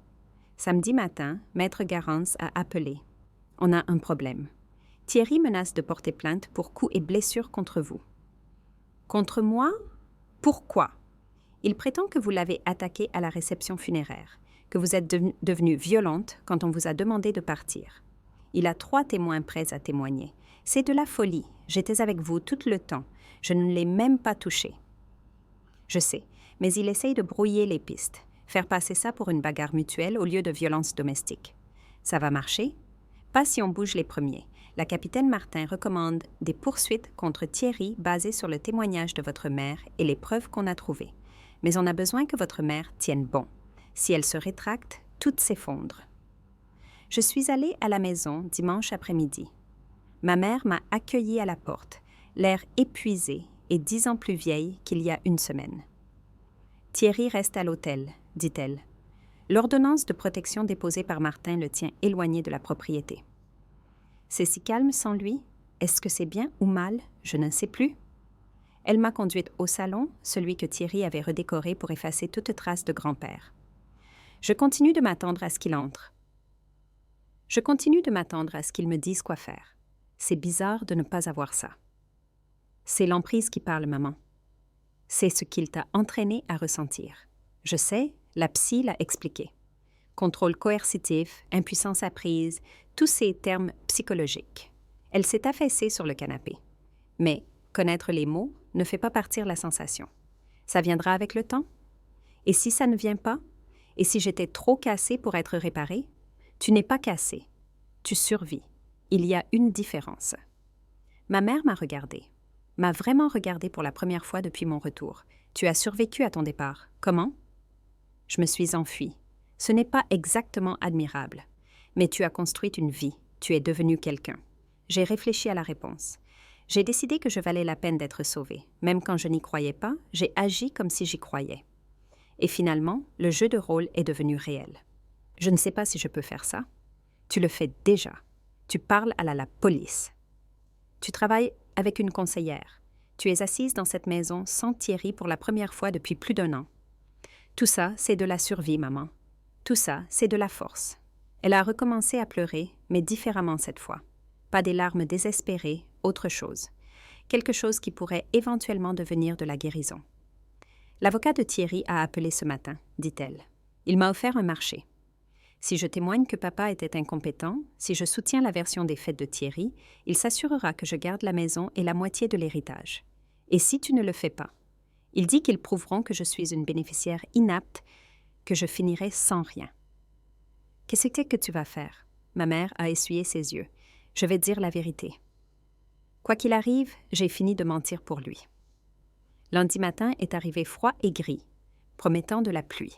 Samedi matin, Maître Garance a appelé. On a un problème. Thierry menace de porter plainte pour coups et blessures contre vous. Contre moi? Pourquoi? Il prétend que vous l'avez attaqué à la réception funéraire, que vous êtes devenue violente quand on vous a demandé de partir. Il a 3 témoins prêts à témoigner. C'est de la folie. J'étais avec vous tout le temps. Je ne l'ai même pas touché. Je sais, mais il essaye de brouiller les pistes, faire passer ça pour une bagarre mutuelle au lieu de violence domestique. Ça va marcher? Pas si on bouge les premiers. La capitaine Martin recommande des poursuites contre Thierry basées sur le témoignage de votre mère et les preuves qu'on a trouvées. Mais on a besoin que votre mère tienne bon. Si elle se rétracte, tout s'effondre. Je suis allée à la maison dimanche après-midi. Ma mère m'a accueillie à la porte, l'air épuisé et 10 ans plus vieille qu'il y a une semaine. Thierry reste à l'hôtel, dit-elle. L'ordonnance de protection déposée par Martin le tient éloigné de la propriété. C'est si calme sans lui? Est-ce que c'est bien ou mal? Je ne sais plus. Elle m'a conduite au salon, celui que Thierry avait redécoré pour effacer toute trace de grand-père. Je continue de m'attendre à ce qu'il entre. Je continue de m'attendre à ce qu'il me dise quoi faire. C'est bizarre de ne pas avoir ça. C'est l'emprise qui parle, maman. C'est ce qu'il t'a entraîné à ressentir. Je sais, la psy l'a expliqué. Contrôle coercitif, impuissance apprise, tous ces termes psychologiques. Elle s'est affaissée sur le canapé. Mais connaître les mots ne fait pas partir la sensation. Ça viendra avec le temps? Et si ça ne vient pas? Et si j'étais trop cassée pour être réparée? Tu n'es pas cassée. Tu survis. Il y a une différence. Ma mère m'a regardée. M'a vraiment regardée pour la première fois depuis mon retour. Tu as survécu à ton départ. Comment? Je me suis enfuie. Ce n'est pas exactement admirable. Mais tu as construit une vie. Tu es devenu quelqu'un. J'ai réfléchi à la réponse. J'ai décidé que je valais la peine d'être sauvée. Même quand je n'y croyais pas, j'ai agi comme si j'y croyais. Et finalement, le jeu de rôle est devenu réel. Je ne sais pas si je peux faire ça. Tu le fais déjà. Tu parles à la police. Tu travailles avec une conseillère. Tu es assise dans cette maison sans Thierry pour la première fois depuis plus d'1 an. Tout ça, c'est de la survie, maman. Tout ça, c'est de la force. Elle a recommencé à pleurer, mais différemment cette fois. Pas des larmes désespérées, autre chose. Quelque chose qui pourrait éventuellement devenir de la guérison. L'avocat de Thierry a appelé ce matin, dit-elle. Il m'a offert un marché. Si je témoigne que papa était incompétent, si je soutiens la version des faits de Thierry, il s'assurera que je garde la maison et la moitié de l'héritage. Et si tu ne le fais pas? Il dit qu'ils prouveront que je suis une bénéficiaire inapte, que je finirai sans rien. Qu'est-ce que tu vas faire? Ma mère a essuyé ses yeux. Je vais dire la vérité. Quoi qu'il arrive, j'ai fini de mentir pour lui. Lundi matin est arrivé froid et gris, promettant de la pluie.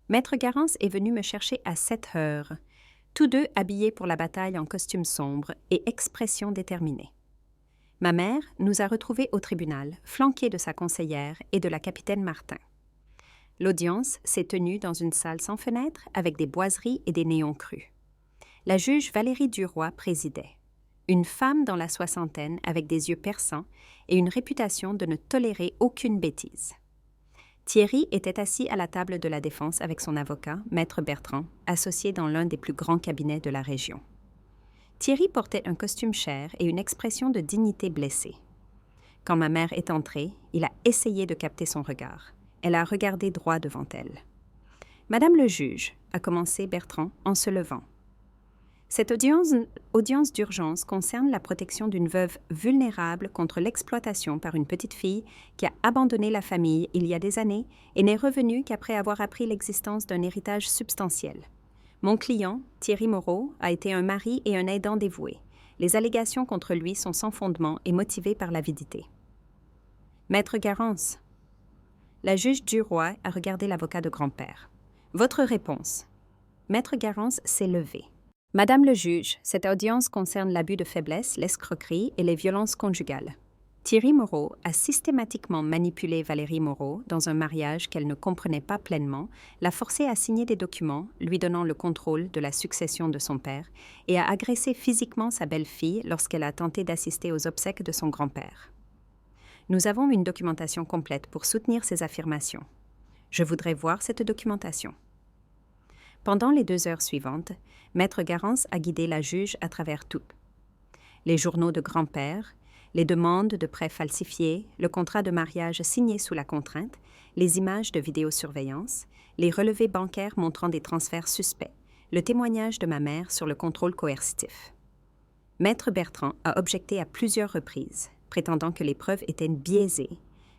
Maître Garance est venu me chercher à 7 heures, tous deux habillés pour la bataille en costume sombre et expression déterminée. Ma mère nous a retrouvés au tribunal, flanqués de sa conseillère et de la capitaine Martin. L'audience s'est tenue dans une salle sans fenêtre avec des boiseries et des néons crus. La juge Valérie Duroy présidait. Une femme dans la soixantaine avec des yeux perçants et une réputation de ne tolérer aucune bêtise. Thierry était assis à la table de la défense avec son avocat, Maître Bertrand, associé dans l'un des plus grands cabinets de la région. Thierry portait un costume cher et une expression de dignité blessée. Quand ma mère est entrée, il a essayé de capter son regard. Elle a regardé droit devant elle. « Madame le juge », a commencé Bertrand en se levant. Cette audience d'urgence concerne la protection d'une veuve vulnérable contre l'exploitation par une petite fille qui a abandonné la famille il y a des années et n'est revenue qu'après avoir appris l'existence d'un héritage substantiel. Mon client, Thierry Moreau, a été un mari et un aidant dévoué. Les allégations contre lui sont sans fondement et motivées par l'avidité. Maître Garance. La juge Duroy a regardé l'avocat de grand-père. Votre réponse. Maître Garance s'est levé. Madame le juge, cette audience concerne l'abus de faiblesse, l'escroquerie et les violences conjugales. Thierry Moreau a systématiquement manipulé Valérie Moreau dans un mariage qu'elle ne comprenait pas pleinement, l'a forcée à signer des documents lui donnant le contrôle de la succession de son père et a agressé physiquement sa belle-fille lorsqu'elle a tenté d'assister aux obsèques de son grand-père. Nous avons une documentation complète pour soutenir ces affirmations. Je voudrais voir cette documentation. Pendant les 2 heures suivantes, Maître Garance a guidé la juge à travers tout. Les journaux de grand-père, les demandes de prêts falsifiés, le contrat de mariage signé sous la contrainte, les images de vidéosurveillance, les relevés bancaires montrant des transferts suspects, le témoignage de ma mère sur le contrôle coercitif. Maître Bertrand a objecté à plusieurs reprises, prétendant que les preuves étaient biaisées,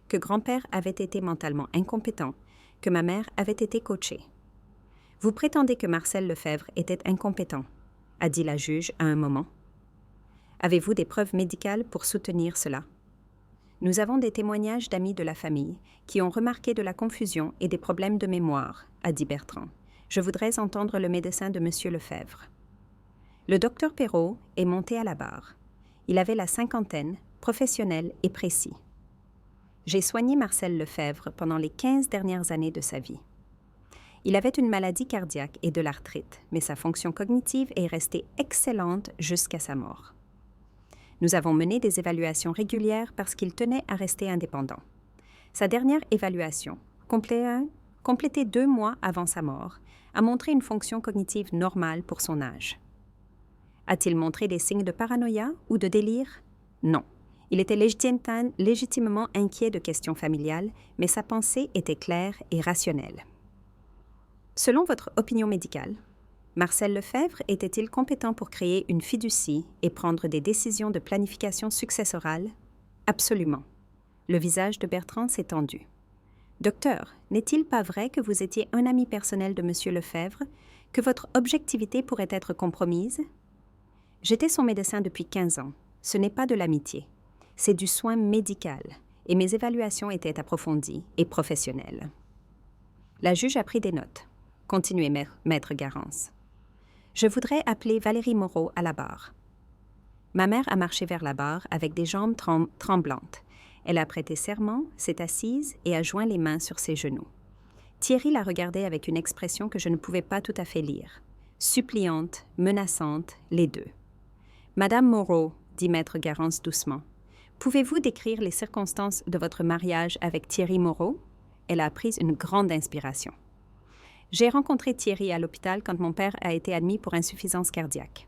que grand-père avait été mentalement incompétent, que ma mère avait été coachée. Vous prétendez que Marcel Lefebvre était incompétent, a dit la juge à un moment. Avez-vous des preuves médicales pour soutenir cela? Nous avons des témoignages d'amis de la famille qui ont remarqué de la confusion et des problèmes de mémoire, a dit Bertrand. Je voudrais entendre le médecin de M. Lefebvre. Le docteur Perrault est monté à la barre. Il avait la cinquantaine, professionnel et précis. J'ai soigné Marcel Lefebvre pendant les 15 dernières années de sa vie. Il avait une maladie cardiaque et de l'arthrite, mais sa fonction cognitive est restée excellente jusqu'à sa mort. Nous avons mené des évaluations régulières parce qu'il tenait à rester indépendant. Sa dernière évaluation, complétée 2 mois avant sa mort, a montré une fonction cognitive normale pour son âge. A-t-il montré des signes de paranoïa ou de délire? Non. Il était légitimement inquiet de questions familiales, mais sa pensée était claire et rationnelle. Selon votre opinion médicale, Marcel Lefebvre était-il compétent pour créer une fiducie et prendre des décisions de planification successorale? Absolument. Le visage de Bertrand s'est tendu. Docteur, n'est-il pas vrai que vous étiez un ami personnel de M. Lefebvre, que votre objectivité pourrait être compromise? J'étais son médecin depuis 15 ans. Ce n'est pas de l'amitié. C'est du soin médical, et mes évaluations étaient approfondies et professionnelles. La juge a pris des notes. Continuez, maître Garance. Je voudrais appeler Valérie Moreau à la barre. Ma mère a marché vers la barre avec des jambes tremblantes. Elle a prêté serment, s'est assise et a joint les mains sur ses genoux. Thierry la regardait avec une expression que je ne pouvais pas tout à fait lire. Suppliante, menaçante, les deux. « Madame Moreau, dit maître Garance doucement, pouvez-vous décrire les circonstances de votre mariage avec Thierry Moreau? » Elle a pris une grande inspiration. J'ai rencontré Thierry à l'hôpital quand mon père a été admis pour insuffisance cardiaque.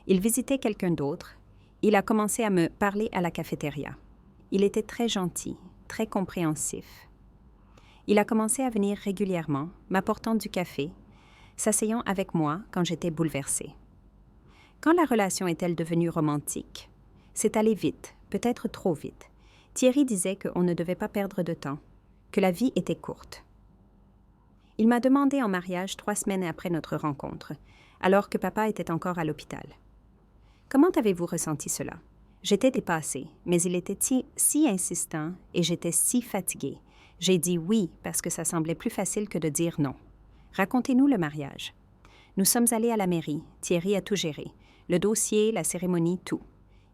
Il visitait quelqu'un d'autre. Il a commencé à me parler à la cafétéria. Il était très gentil, très compréhensif. Il a commencé à venir régulièrement, m'apportant du café, s'asseyant avec moi quand j'étais bouleversée. Quand la relation est-elle devenue romantique? C'est allé vite, peut-être trop vite. Thierry disait qu'on ne devait pas perdre de temps, que la vie était courte. Il m'a demandé en mariage 3 semaines après notre rencontre, alors que papa était encore à l'hôpital. Comment avez-vous ressenti cela? J'étais dépassée, mais il était si insistant et j'étais si fatiguée. J'ai dit oui parce que ça semblait plus facile que de dire non. Racontez-nous le mariage. Nous sommes allés à la mairie, Thierry a tout géré. Le dossier, la cérémonie, tout.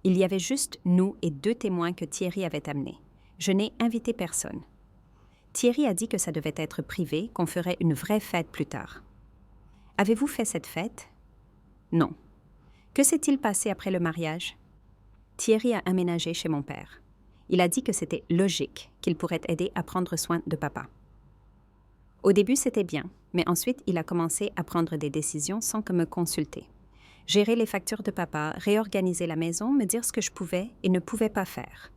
Il y avait juste nous et 2 témoins que Thierry avait amenés. Je n'ai invité personne. Thierry a dit que ça devait être privé, qu'on ferait une vraie fête plus tard. Avez-vous fait cette fête? Non. Que s'est-il passé après le mariage? Thierry a aménagé chez mon père. Il a dit que c'était logique, qu'il pourrait aider à prendre soin de papa. Au début, c'était bien, mais ensuite, il a commencé à prendre des décisions sans que me consulter. Gérer les factures de papa, réorganiser la maison, me dire ce que je pouvais et ne pouvais pas faire.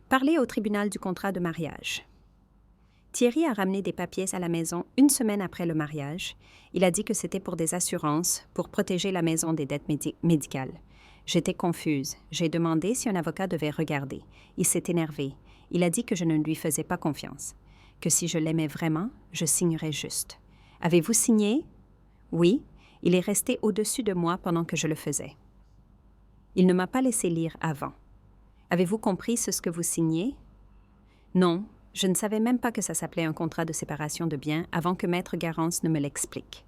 Parler au tribunal du contrat de mariage. Thierry a ramené des papiers à la maison 1 semaine après le mariage. Il a dit que c'était pour des assurances, pour protéger la maison des dettes médicales. J'étais confuse. J'ai demandé si un avocat devait regarder. Il s'est énervé. Il a dit que je ne lui faisais pas confiance. Que si je l'aimais vraiment, je signerais juste. Avez-vous signé? Oui. Il est resté au-dessus de moi pendant que je le faisais. Il ne m'a pas laissé lire avant. Avez-vous compris ce que vous signez? Non. Je ne savais même pas que ça s'appelait un contrat de séparation de biens avant que Maître Garance ne me l'explique.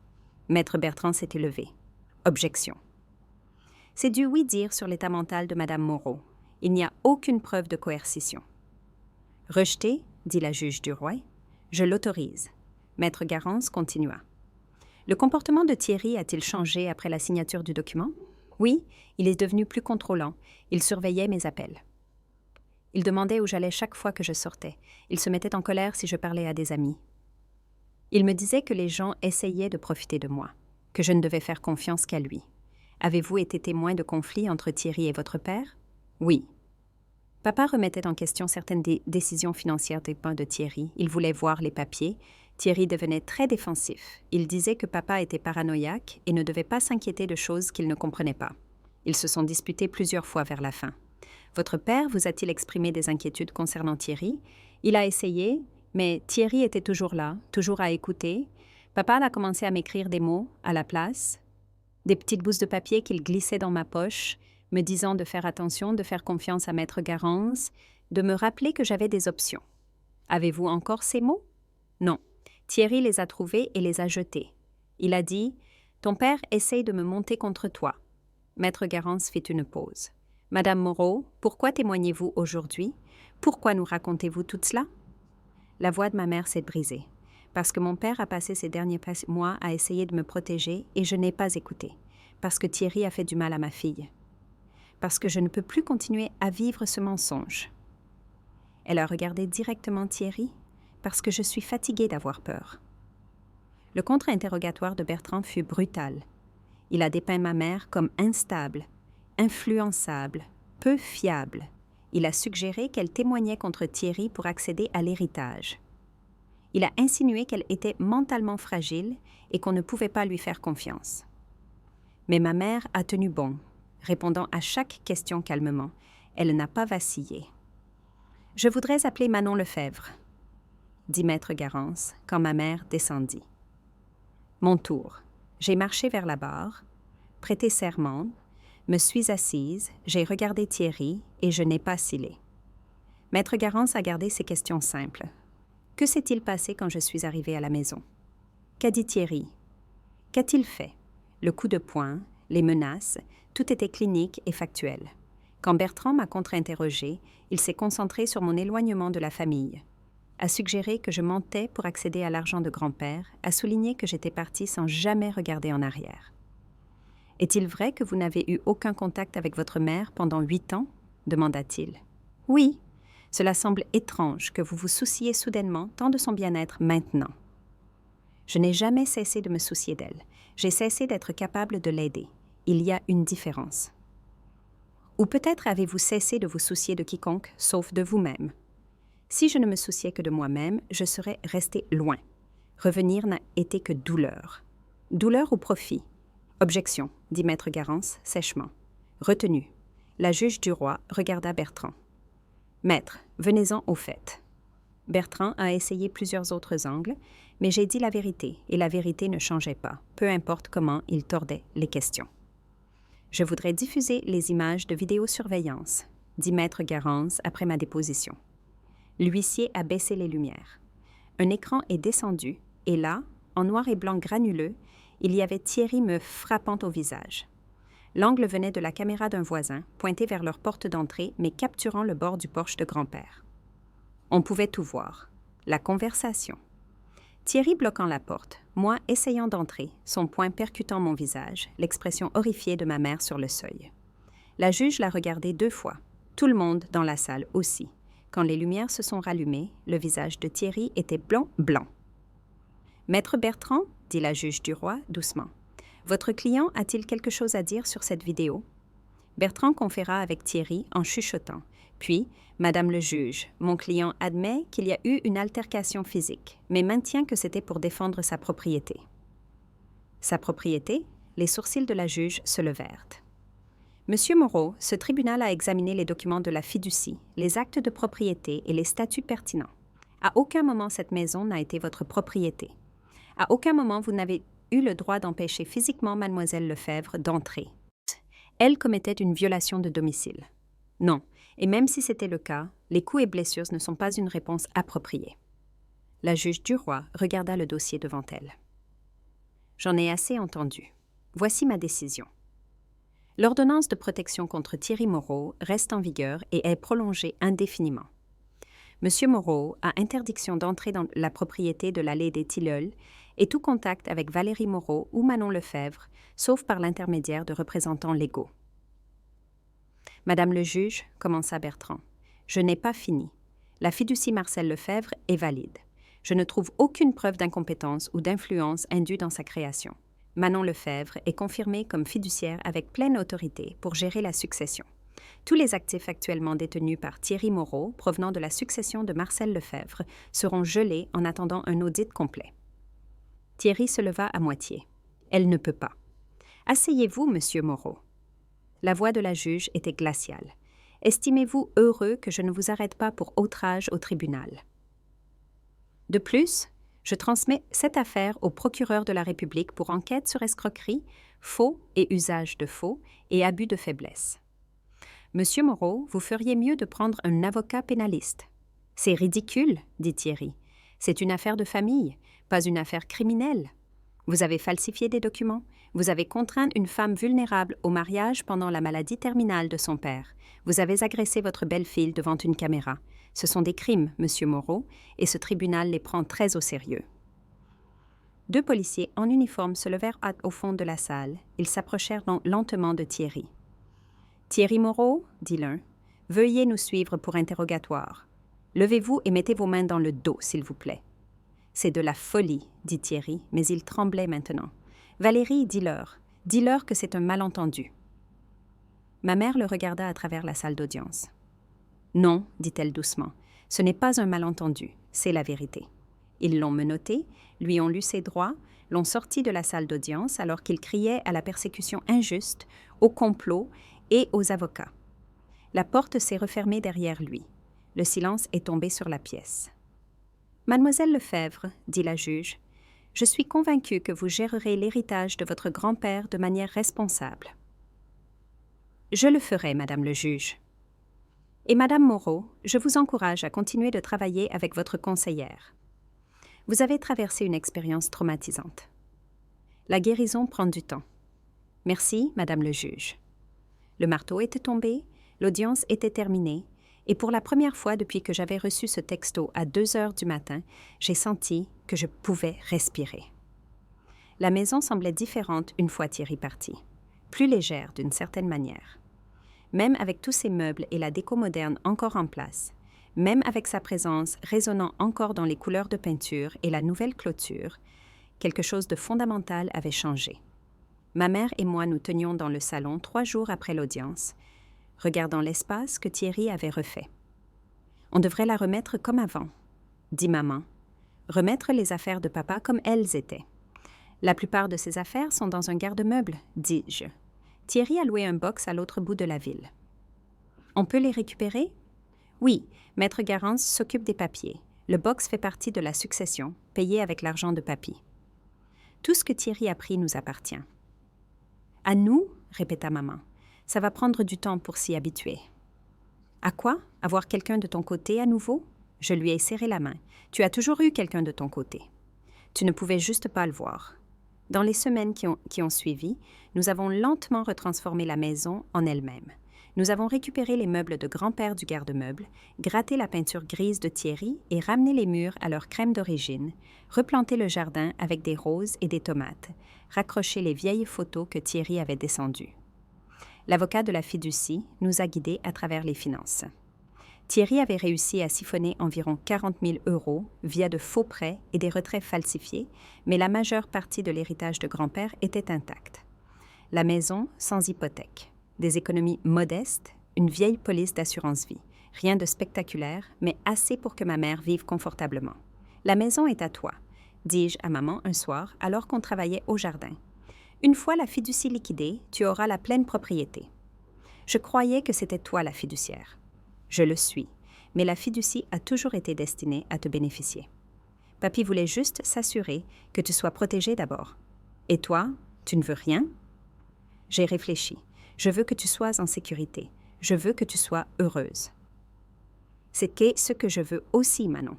Maître Bertrand s'est élevé. Objection. C'est du oui-dire sur l'état mental de Madame Moreau. Il n'y a aucune preuve de coercition. Rejeté, dit la juge Duroy. Je l'autorise. Maître Garance continua. Le comportement de Thierry a-t-il changé après la signature du document? Oui, il est devenu plus contrôlant. Il surveillait mes appels. Il demandait où j'allais chaque fois que je sortais. Il se mettait en colère si je parlais à des amis. Il me disait que les gens essayaient de profiter de moi, que je ne devais faire confiance qu'à lui. Avez-vous été témoin de conflits entre Thierry et votre père? Oui. Papa remettait en question certaines décisions financières des mains de Thierry. Il voulait voir les papiers. Thierry devenait très défensif. Il disait que papa était paranoïaque et ne devait pas s'inquiéter de choses qu'il ne comprenait pas. Ils se sont disputés plusieurs fois vers la fin. Votre père vous a-t-il exprimé des inquiétudes concernant Thierry? Il a essayé, mais Thierry était toujours là, toujours à écouter. Papa a commencé à m'écrire des mots à la place, des petites bouses de papier qu'il glissait dans ma poche, me disant de faire attention, de faire confiance à Maître Garance, de me rappeler que j'avais des options. Avez-vous encore ces mots? Non. Thierry les a trouvés et les a jetés. Il a dit « Ton père essaye de me monter contre toi ». Maître Garance fit une pause. « Madame Moreau, pourquoi témoignez-vous aujourd'hui? Pourquoi nous racontez-vous tout cela? » La voix de ma mère s'est brisée. Parce que mon père a passé ces derniers mois à essayer de me protéger et je n'ai pas écouté. Parce que Thierry a fait du mal à ma fille. Parce que je ne peux plus continuer à vivre ce mensonge. Elle a regardé directement Thierry, parce que je suis fatiguée d'avoir peur. Le contre-interrogatoire de Bertrand fut brutal. Il a dépeint ma mère comme instable, influençable, peu fiable. Il a suggéré qu'elle témoignait contre Thierry pour accéder à l'héritage. Il a insinué qu'elle était mentalement fragile et qu'on ne pouvait pas lui faire confiance. Mais ma mère a tenu bon, répondant à chaque question calmement. Elle n'a pas vacillé. « Je voudrais appeler Manon Lefebvre », dit Maître Garance quand ma mère descendit. Mon tour. J'ai marché vers la barre, prêté serment, me suis assise, j'ai regardé Thierry et je n'ai pas scellé. Maître Garance a gardé ses questions simples. Que s'est-il passé quand je suis arrivée à la maison? Qu'a dit Thierry? Qu'a-t-il fait? Le coup de poing, les menaces, tout était clinique et factuel. Quand Bertrand m'a contre-interrogée, il s'est concentré sur mon éloignement de la famille, a suggéré que je mentais pour accéder à l'argent de grand-père, a souligné que j'étais partie sans jamais regarder en arrière. « Est-il vrai que vous n'avez eu aucun contact avec votre mère pendant 8 ans ?» demanda-t-il. « Oui. Cela semble étrange que vous vous souciez soudainement tant de son bien-être maintenant. » Je n'ai jamais cessé de me soucier d'elle. J'ai cessé d'être capable de l'aider. Il y a une différence. Ou peut-être avez-vous cessé de vous soucier de quiconque, sauf de vous-même. Si je ne me souciais que de moi-même, je serais restée loin. Revenir n'a été que douleur. Douleur ou profit? Objection, dit Maître Garance sèchement. Retenu. La juge du roi regarda Bertrand. Maître, venez-en au fait. Bertrand a essayé plusieurs autres angles, mais j'ai dit la vérité, et la vérité ne changeait pas, peu importe comment il tordait les questions. Je voudrais diffuser les images de vidéosurveillance, dit Maître Garance après ma déposition. L'huissier a baissé les lumières. Un écran est descendu, et là, en noir et blanc granuleux, il y avait Thierry me frappant au visage. L'angle venait de la caméra d'un voisin, pointé vers leur porte d'entrée, mais capturant le bord du porche de grand-père. On pouvait tout voir. La conversation. Thierry bloquant la porte, moi essayant d'entrer, son poing percutant mon visage, l'expression horrifiée de ma mère sur le seuil. La juge l'a regardé 2 fois, tout le monde dans la salle aussi. Quand les lumières se sont rallumées, le visage de Thierry était blanc. « Maître Bertrand, dit la juge du roi doucement, votre client a-t-il quelque chose à dire sur cette vidéo? » Bertrand conféra avec Thierry en chuchotant. Puis, « Madame le juge, mon client admet qu'il y a eu une altercation physique, mais maintient que c'était pour défendre sa propriété. » Sa propriété? Les sourcils de la juge se levèrent. « Monsieur Moreau, ce tribunal a examiné les documents de la fiducie, les actes de propriété et les statuts pertinents. À aucun moment cette maison n'a été votre propriété. À aucun moment vous n'avez eu le droit d'empêcher physiquement mademoiselle Lefebvre d'entrer. Elle commettait une violation de domicile. Non, et même si c'était le cas, les coups et blessures ne sont pas une réponse appropriée. » La juge du roi regarda le dossier devant elle. « J'en ai assez entendu. Voici ma décision. L'ordonnance de protection contre Thierry Moreau reste en vigueur et est prolongée indéfiniment. Monsieur Moreau a interdiction d'entrer dans la propriété de l'allée des Tilleuls et tout contact avec Valérie Moreau ou Manon Lefebvre, sauf par l'intermédiaire de représentants légaux. » « Madame le juge, commença Bertrand, je n'ai pas fini. La fiducie Marcel Lefebvre est valide. Je ne trouve aucune preuve d'incompétence ou d'influence indue dans sa création. Manon Lefebvre est confirmée comme fiduciaire avec pleine autorité pour gérer la succession. Tous les actifs actuellement détenus par Thierry Moreau, provenant de la succession de Marcel Lefebvre, seront gelés en attendant un audit complet. Thierry se leva à moitié. Elle ne peut pas. Asseyez-vous, monsieur Moreau. La voix de la juge était glaciale. Estimez-vous heureux que je ne vous arrête pas pour outrage au tribunal? De plus, je transmets cette affaire au procureur de la République pour enquête sur escroquerie, faux et usage de faux et abus de faiblesse. Monsieur Moreau, vous feriez mieux de prendre un avocat pénaliste. C'est ridicule, dit Thierry. C'est une affaire de famille, pas une affaire criminelle. Vous avez falsifié des documents. Vous avez contraint une femme vulnérable au mariage pendant la maladie terminale de son père. Vous avez agressé votre belle-fille devant une caméra. Ce sont des crimes, monsieur Moreau, et ce tribunal les prend très au sérieux. 2 policiers en uniforme se levèrent au fond de la salle. Ils s'approchèrent lentement de Thierry. « Thierry Moreau, dit l'un, veuillez nous suivre pour interrogatoire. Levez-vous et mettez vos mains dans le dos, s'il vous plaît. » « C'est de la folie, dit Thierry, mais il tremblait maintenant. « Valérie, dis-leur que c'est un malentendu. » Ma mère le regarda à travers la salle d'audience. « Non, dit-elle doucement, ce n'est pas un malentendu, c'est la vérité. » Ils l'ont menotté, lui ont lu ses droits, l'ont sorti de la salle d'audience alors qu'il criait à la persécution injuste, au complot et aux avocats. La porte s'est refermée derrière lui. Le silence est tombé sur la pièce. « Mademoiselle Lefebvre, dit la juge, je suis convaincue que vous gérerez l'héritage de votre grand-père de manière responsable. »« Je le ferai, Madame le juge. »« Et Madame Moreau, je vous encourage à continuer de travailler avec votre conseillère. Vous avez traversé une expérience traumatisante. La guérison prend du temps. Merci, Madame le juge. » Le marteau était tombé, l'audience était terminée, et pour la première fois depuis que j'avais reçu ce texto à 2 heures du matin, j'ai senti que je pouvais respirer. La maison semblait différente une fois Thierry parti, plus légère d'une certaine manière. Même avec tous ces meubles et la déco moderne encore en place, même avec sa présence résonnant encore dans les couleurs de peinture et la nouvelle clôture, quelque chose de fondamental avait changé. Ma mère et moi nous tenions dans le salon 3 jours après l'audience, regardant l'espace que Thierry avait refait. « On devrait la remettre comme avant, » dit maman. « Remettre les affaires de papa comme elles étaient. »« La plupart de ses affaires sont dans un garde-meuble, » dis-je. Thierry a loué un box à l'autre bout de la ville. « On peut les récupérer? » « Oui, Maître Garance s'occupe des papiers. Le box fait partie de la succession, payé avec l'argent de papy. Tout ce que Thierry a pris nous appartient. »« À nous? » répéta maman. « Ça va prendre du temps pour s'y habituer. »« À quoi? Avoir quelqu'un de ton côté à nouveau? » Je lui ai serré la main. « Tu as toujours eu quelqu'un de ton côté. Tu ne pouvais juste pas le voir. » Dans les semaines qui ont suivi, nous avons lentement retransformé la maison en elle-même. Nous avons récupéré les meubles de grand-père du garde-meuble, gratté la peinture grise de Thierry et ramené les murs à leur crème d'origine, replanté le jardin avec des roses et des tomates, raccroché les vieilles photos que Thierry avait descendues. L'avocat de la fiducie nous a guidés à travers les finances. Thierry avait réussi à siphonner environ 40 000 € via de faux prêts et des retraits falsifiés, mais la majeure partie de l'héritage de grand-père était intacte. La maison sans hypothèque. Des économies modestes, une vieille police d'assurance-vie. Rien de spectaculaire, mais assez pour que ma mère vive confortablement. « La maison est à toi », dis-je à maman un soir alors qu'on travaillait au jardin. « Une fois la fiducie liquidée, tu auras la pleine propriété. » Je croyais que c'était toi la fiduciaire. Je le suis, mais la fiducie a toujours été destinée à te bénéficier. Papy voulait juste s'assurer que tu sois protégée d'abord. Et toi, tu ne veux rien? J'ai réfléchi. Je veux que tu sois en sécurité. Je veux que tu sois heureuse. C'est ce que je veux aussi, Manon.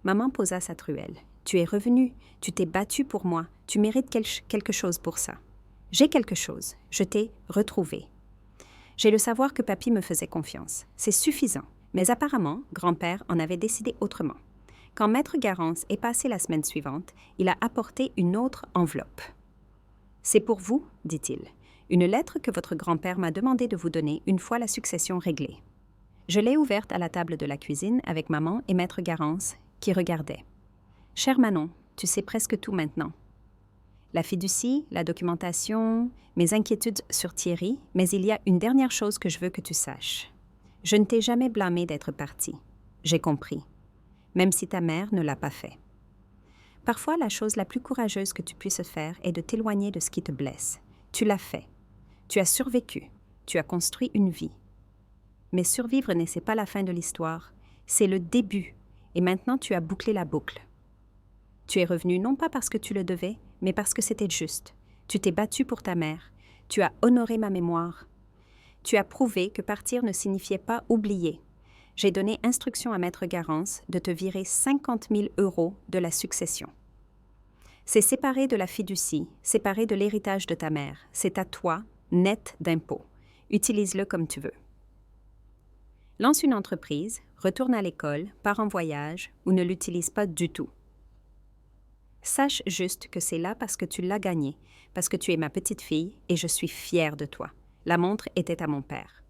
Maman posa sa truelle. Tu es revenue. Tu t'es battue pour moi. Tu mérites quelque chose pour ça. J'ai quelque chose. Je t'ai retrouvée. J'ai le savoir que papy me faisait confiance. C'est suffisant. Mais apparemment, grand-père en avait décidé autrement. Quand Maître Garance est passé la semaine suivante, il a apporté une autre enveloppe. « C'est pour vous, dit-il. Une lettre que votre grand-père m'a demandé de vous donner une fois la succession réglée. » Je l'ai ouverte à la table de la cuisine avec maman et Maître Garance, qui regardaient. « Chère Manon, tu sais presque tout maintenant. » La fiducie, la documentation, mes inquiétudes sur Thierry, mais il y a une dernière chose que je veux que tu saches. Je ne t'ai jamais blâmé d'être parti. J'ai compris, même si ta mère ne l'a pas fait. Parfois, la chose la plus courageuse que tu puisses faire est de t'éloigner de ce qui te blesse. Tu l'as fait. Tu as survécu. Tu as construit une vie. Mais survivre n'est pas la fin de l'histoire. C'est le début. Et maintenant, tu as bouclé la boucle. Tu es revenu non pas parce que tu le devais, mais parce que c'était juste. Tu t'es battu pour ta mère. Tu as honoré ma mémoire. Tu as prouvé que partir ne signifiait pas oublier. J'ai donné instruction à Maître Garance de te virer 50 000 € de la succession. C'est séparé de la fiducie, séparé de l'héritage de ta mère. C'est à toi, net d'impôts. Utilise-le comme tu veux. Lance une entreprise, retourne à l'école, pars en voyage ou ne l'utilise pas du tout. Sache juste que c'est là parce que tu l'as gagné, parce que tu es ma petite fille et je suis fière de toi. La montre était à mon père.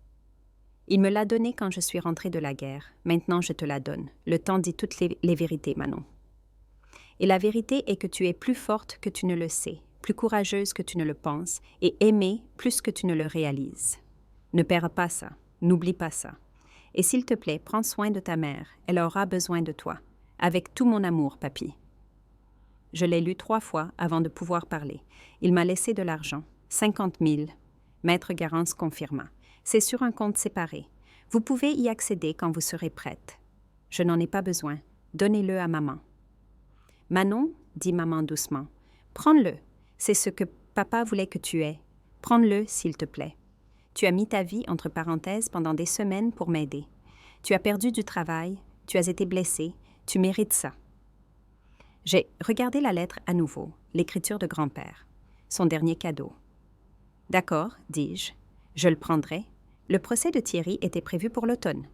Il me l'a donnée quand je suis rentrée de la guerre. Maintenant, je te la donne. Le temps dit toutes les vérités, Manon. Et la vérité est que tu es plus forte que tu ne le sais, plus courageuse que tu ne le penses et aimée plus que tu ne le réalises. Ne perds pas ça. N'oublie pas ça. Et s'il te plaît, prends soin de ta mère. Elle aura besoin de toi. Avec tout mon amour, papy. Je l'ai lu 3 fois avant de pouvoir parler. Il m'a laissé de l'argent, 50 000. Maître Garance confirma. C'est sur un compte séparé. Vous pouvez y accéder quand vous serez prête. Je n'en ai pas besoin. Donnez-le à maman. Manon, dit maman doucement, prends-le. C'est ce que papa voulait que tu aies. Prends-le, s'il te plaît. Tu as mis ta vie entre parenthèses pendant des semaines pour m'aider. Tu as perdu du travail, tu as été blessée, tu mérites ça. J'ai regardé la lettre à nouveau, l'écriture de grand-père, son dernier cadeau. D'accord, dis-je, je le prendrai. Le procès de Thierry était prévu pour l'automne.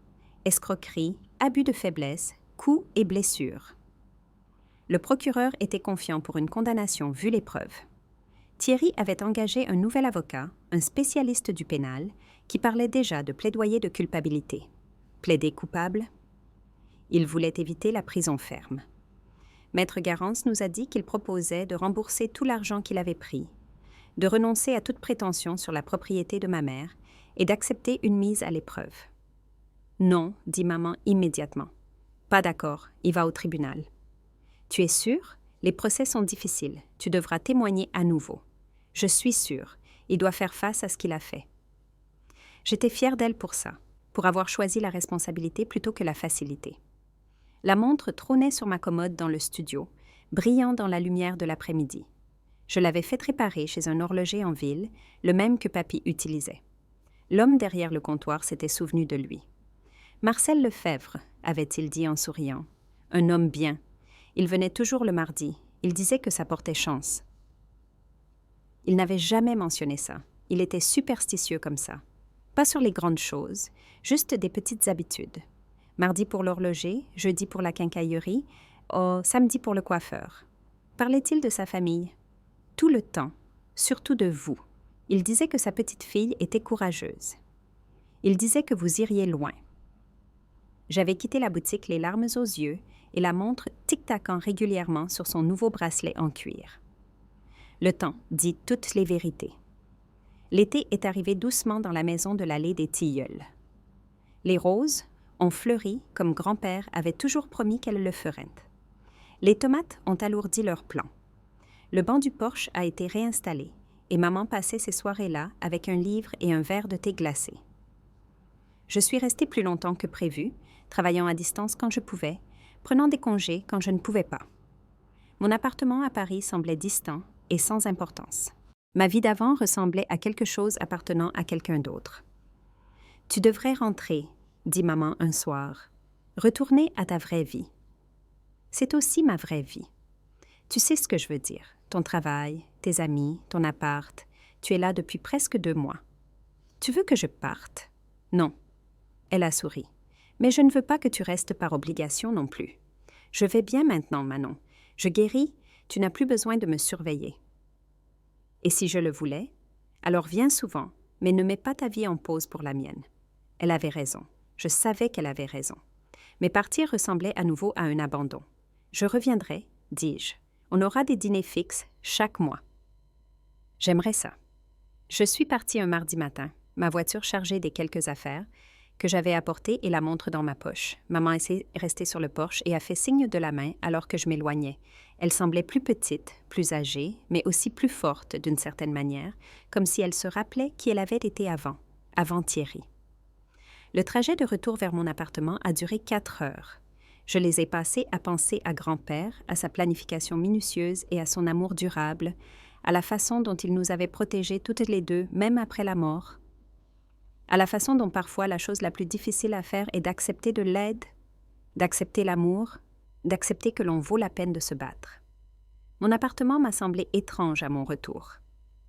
Escroquerie, abus de faiblesse, coups et blessures. Le procureur était confiant pour une condamnation vu les preuves. Thierry avait engagé un nouvel avocat, un spécialiste du pénal, qui parlait déjà de plaidoyer de culpabilité. Plaider coupable? Il voulait éviter la prison ferme. Maître Garance nous a dit qu'il proposait de rembourser tout l'argent qu'il avait pris, de renoncer à toute prétention sur la propriété de ma mère et d'accepter une mise à l'épreuve. Non, dit maman immédiatement. Pas d'accord, il va au tribunal. Tu es sûre? Les procès sont difficiles. Tu devras témoigner à nouveau. Je suis sûre. Il doit faire face à ce qu'il a fait. J'étais fière d'elle pour ça, pour avoir choisi la responsabilité plutôt que la facilité. La montre trônait sur ma commode dans le studio, brillant dans la lumière de l'après-midi. Je l'avais fait réparer chez un horloger en ville, le même que papy utilisait. L'homme derrière le comptoir s'était souvenu de lui. Marcel Lefebvre, avait-il dit en souriant. Un homme bien. Il venait toujours le mardi. Il disait que ça portait chance. Il n'avait jamais mentionné ça. Il était superstitieux comme ça. Pas sur les grandes choses, juste des petites habitudes. Mardi pour l'horloger, jeudi pour la quincaillerie, samedi pour le coiffeur. Parlait-il de sa famille? Tout le temps, surtout de vous. Il disait que sa petite fille était courageuse. Il disait que vous iriez loin. J'avais quitté la boutique les larmes aux yeux et la montre tic-tacant régulièrement sur son nouveau bracelet en cuir. Le temps dit toutes les vérités. L'été est arrivé doucement dans la maison de l'allée des Tilleuls. Les roses ont fleuri comme grand-père avait toujours promis qu'elles le feraient. Les tomates ont alourdi leur plan. Le banc du porche a été réinstallé et maman passait ses soirées-là avec un livre et un verre de thé glacé. Je suis restée plus longtemps que prévu, travaillant à distance quand je pouvais, prenant des congés quand je ne pouvais pas. Mon appartement à Paris semblait distant et sans importance. Ma vie d'avant ressemblait à quelque chose appartenant à quelqu'un d'autre. « Tu devrais rentrer », dit maman un soir. « Retourner à ta vraie vie. » C'est aussi ma vraie vie. Tu sais ce que je veux dire. Ton travail, tes amis, ton appart. Tu es là depuis presque 2 mois. Tu veux que je parte? Non. Elle a souri. Mais je ne veux pas que tu restes par obligation non plus. Je vais bien maintenant, Manon. Je guéris, tu n'as plus besoin de me surveiller. Et si je le voulais? Alors viens souvent, mais ne mets pas ta vie en pause pour la mienne. Elle avait raison. Je savais qu'elle avait raison. Mais partir ressemblait à nouveau à un abandon. Je reviendrai, dis-je. On aura des dîners fixes chaque mois. J'aimerais ça. Je suis partie un mardi matin, ma voiture chargée des quelques affaires que j'avais apportées et la montre dans ma poche. Maman est restée sur le porche et a fait signe de la main alors que je m'éloignais. Elle semblait plus petite, plus âgée, mais aussi plus forte d'une certaine manière, comme si elle se rappelait qui elle avait été avant Thierry. Le trajet de retour vers mon appartement a duré 4 heures. Je les ai passées à penser à grand-père, à sa planification minutieuse et à son amour durable, à la façon dont il nous avait protégés toutes les deux, même après la mort, à la façon dont parfois la chose la plus difficile à faire est d'accepter de l'aide, d'accepter l'amour, d'accepter que l'on vaut la peine de se battre. Mon appartement m'a semblé étrange à mon retour.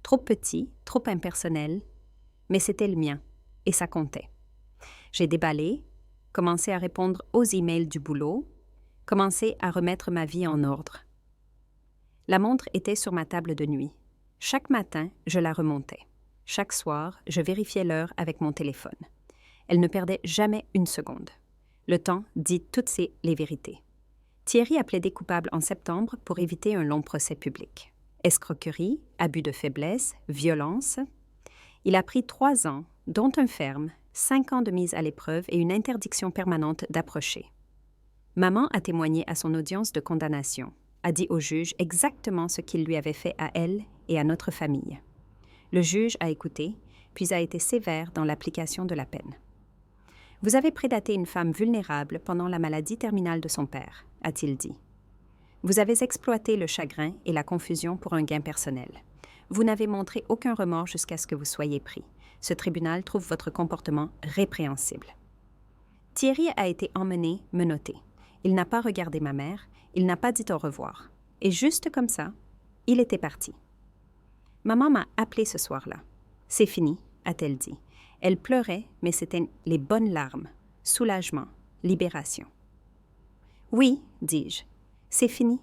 Trop petit, trop impersonnel, mais c'était le mien, et ça comptait. J'ai déballé, commencé à répondre aux emails du boulot, commencé à remettre ma vie en ordre. La montre était sur ma table de nuit. Chaque matin, je la remontais. Chaque soir, je vérifiais l'heure avec mon téléphone. Elle ne perdait jamais une seconde. Le temps dit toutes les vérités. Thierry a plaidé coupable en septembre pour éviter un long procès public. Escroquerie, abus de faiblesse, violence. Il a pris 3 ans, dont un ferme, 5 ans de mise à l'épreuve et une interdiction permanente d'approcher. Maman a témoigné à son audience de condamnation, a dit au juge exactement ce qu'il lui avait fait à elle et à notre famille. Le juge a écouté, puis a été sévère dans l'application de la peine. « Vous avez prédaté une femme vulnérable pendant la maladie terminale de son père », a-t-il dit. « Vous avez exploité le chagrin et la confusion pour un gain personnel. Vous n'avez montré aucun remords jusqu'à ce que vous soyez pris. Ce tribunal trouve votre comportement répréhensible. » Thierry a été emmené, menotté. Il n'a pas regardé ma mère, il n'a pas dit au revoir. Et juste comme ça, il était parti. Maman m'a appelée ce soir-là. « C'est fini », a-t-elle dit. Elle pleurait, mais c'était les bonnes larmes. Soulagement, libération. « Oui, dis-je, c'est fini.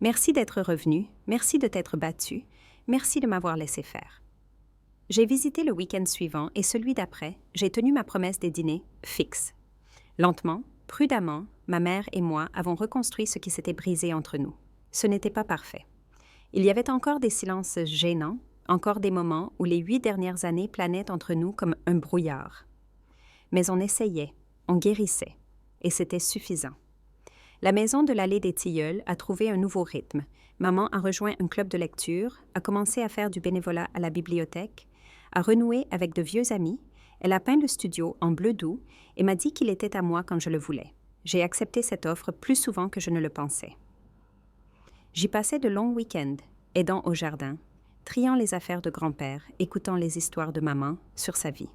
Merci d'être revenu, merci de t'être battu, merci de m'avoir laissé faire. » J'ai visité le week-end suivant et celui d'après, j'ai tenu ma promesse des dîners fixe. Lentement, prudemment, ma mère et moi avons reconstruit ce qui s'était brisé entre nous. Ce n'était pas parfait. Il y avait encore des silences gênants, encore des moments où les 8 dernières années planaient entre nous comme un brouillard. Mais on essayait, on guérissait, et c'était suffisant. La maison de l'allée des Tilleuls a trouvé un nouveau rythme. Maman a rejoint un club de lecture, a commencé à faire du bénévolat à la bibliothèque, a renoué avec de vieux amis, elle a peint le studio en bleu doux et m'a dit qu'il était à moi quand je le voulais. J'ai accepté cette offre plus souvent que je ne le pensais. J'y passais de longs week-ends, aidant au jardin, triant les affaires de grand-père, écoutant les histoires de maman sur sa vie.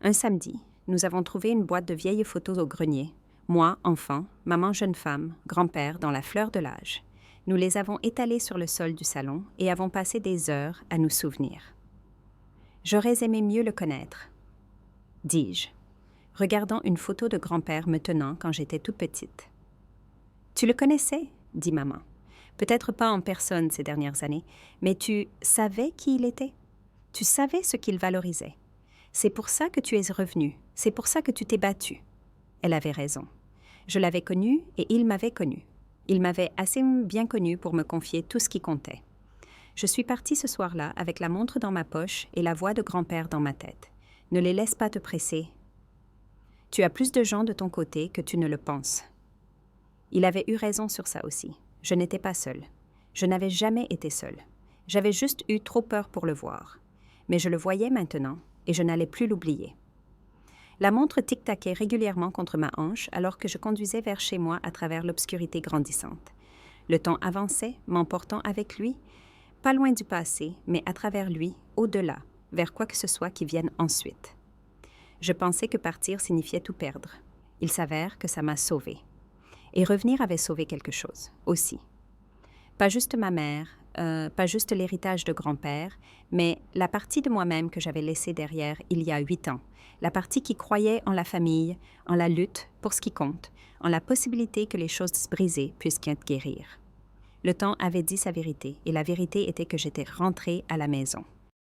Un samedi, nous avons trouvé une boîte de vieilles photos au grenier. Moi, enfant, maman jeune femme, grand-père dans la fleur de l'âge. Nous les avons étalées sur le sol du salon et avons passé des heures à nous souvenir. J'aurais aimé mieux le connaître, dis-je, regardant une photo de grand-père me tenant quand j'étais toute petite. « Tu le connaissais ?» dit maman. « Peut-être pas en personne ces dernières années, mais tu savais qui il était. Tu savais ce qu'il valorisait. C'est pour ça que tu es revenu, c'est pour ça que tu t'es battu. » Elle avait raison. Je l'avais connu et il m'avait connu. Il m'avait assez bien connu pour me confier tout ce qui comptait. Je suis partie ce soir-là avec la montre dans ma poche et la voix de grand-père dans ma tête. Ne les laisse pas te presser. Tu as plus de gens de ton côté que tu ne le penses. Il avait eu raison sur ça aussi. Je n'étais pas seule. Je n'avais jamais été seule. J'avais juste eu trop peur pour le voir. Mais je le voyais maintenant et je n'allais plus l'oublier. La montre tic-taquait régulièrement contre ma hanche alors que je conduisais vers chez moi à travers l'obscurité grandissante. Le temps avançait, m'emportant avec lui, pas loin du passé, mais à travers lui, au-delà, vers quoi que ce soit qui vienne ensuite. Je pensais que partir signifiait tout perdre. Il s'avère que ça m'a sauvée. Et revenir avait sauvé quelque chose, aussi. Pas juste ma mère, pas juste l'héritage de grand-père, mais la partie de moi-même que j'avais laissée derrière il y a 8 ans. La partie qui croyait en la famille, en la lutte pour ce qui compte, en la possibilité que les choses brisées puissent guérir. Le temps avait dit sa vérité, et la vérité était que j'étais rentrée à la maison.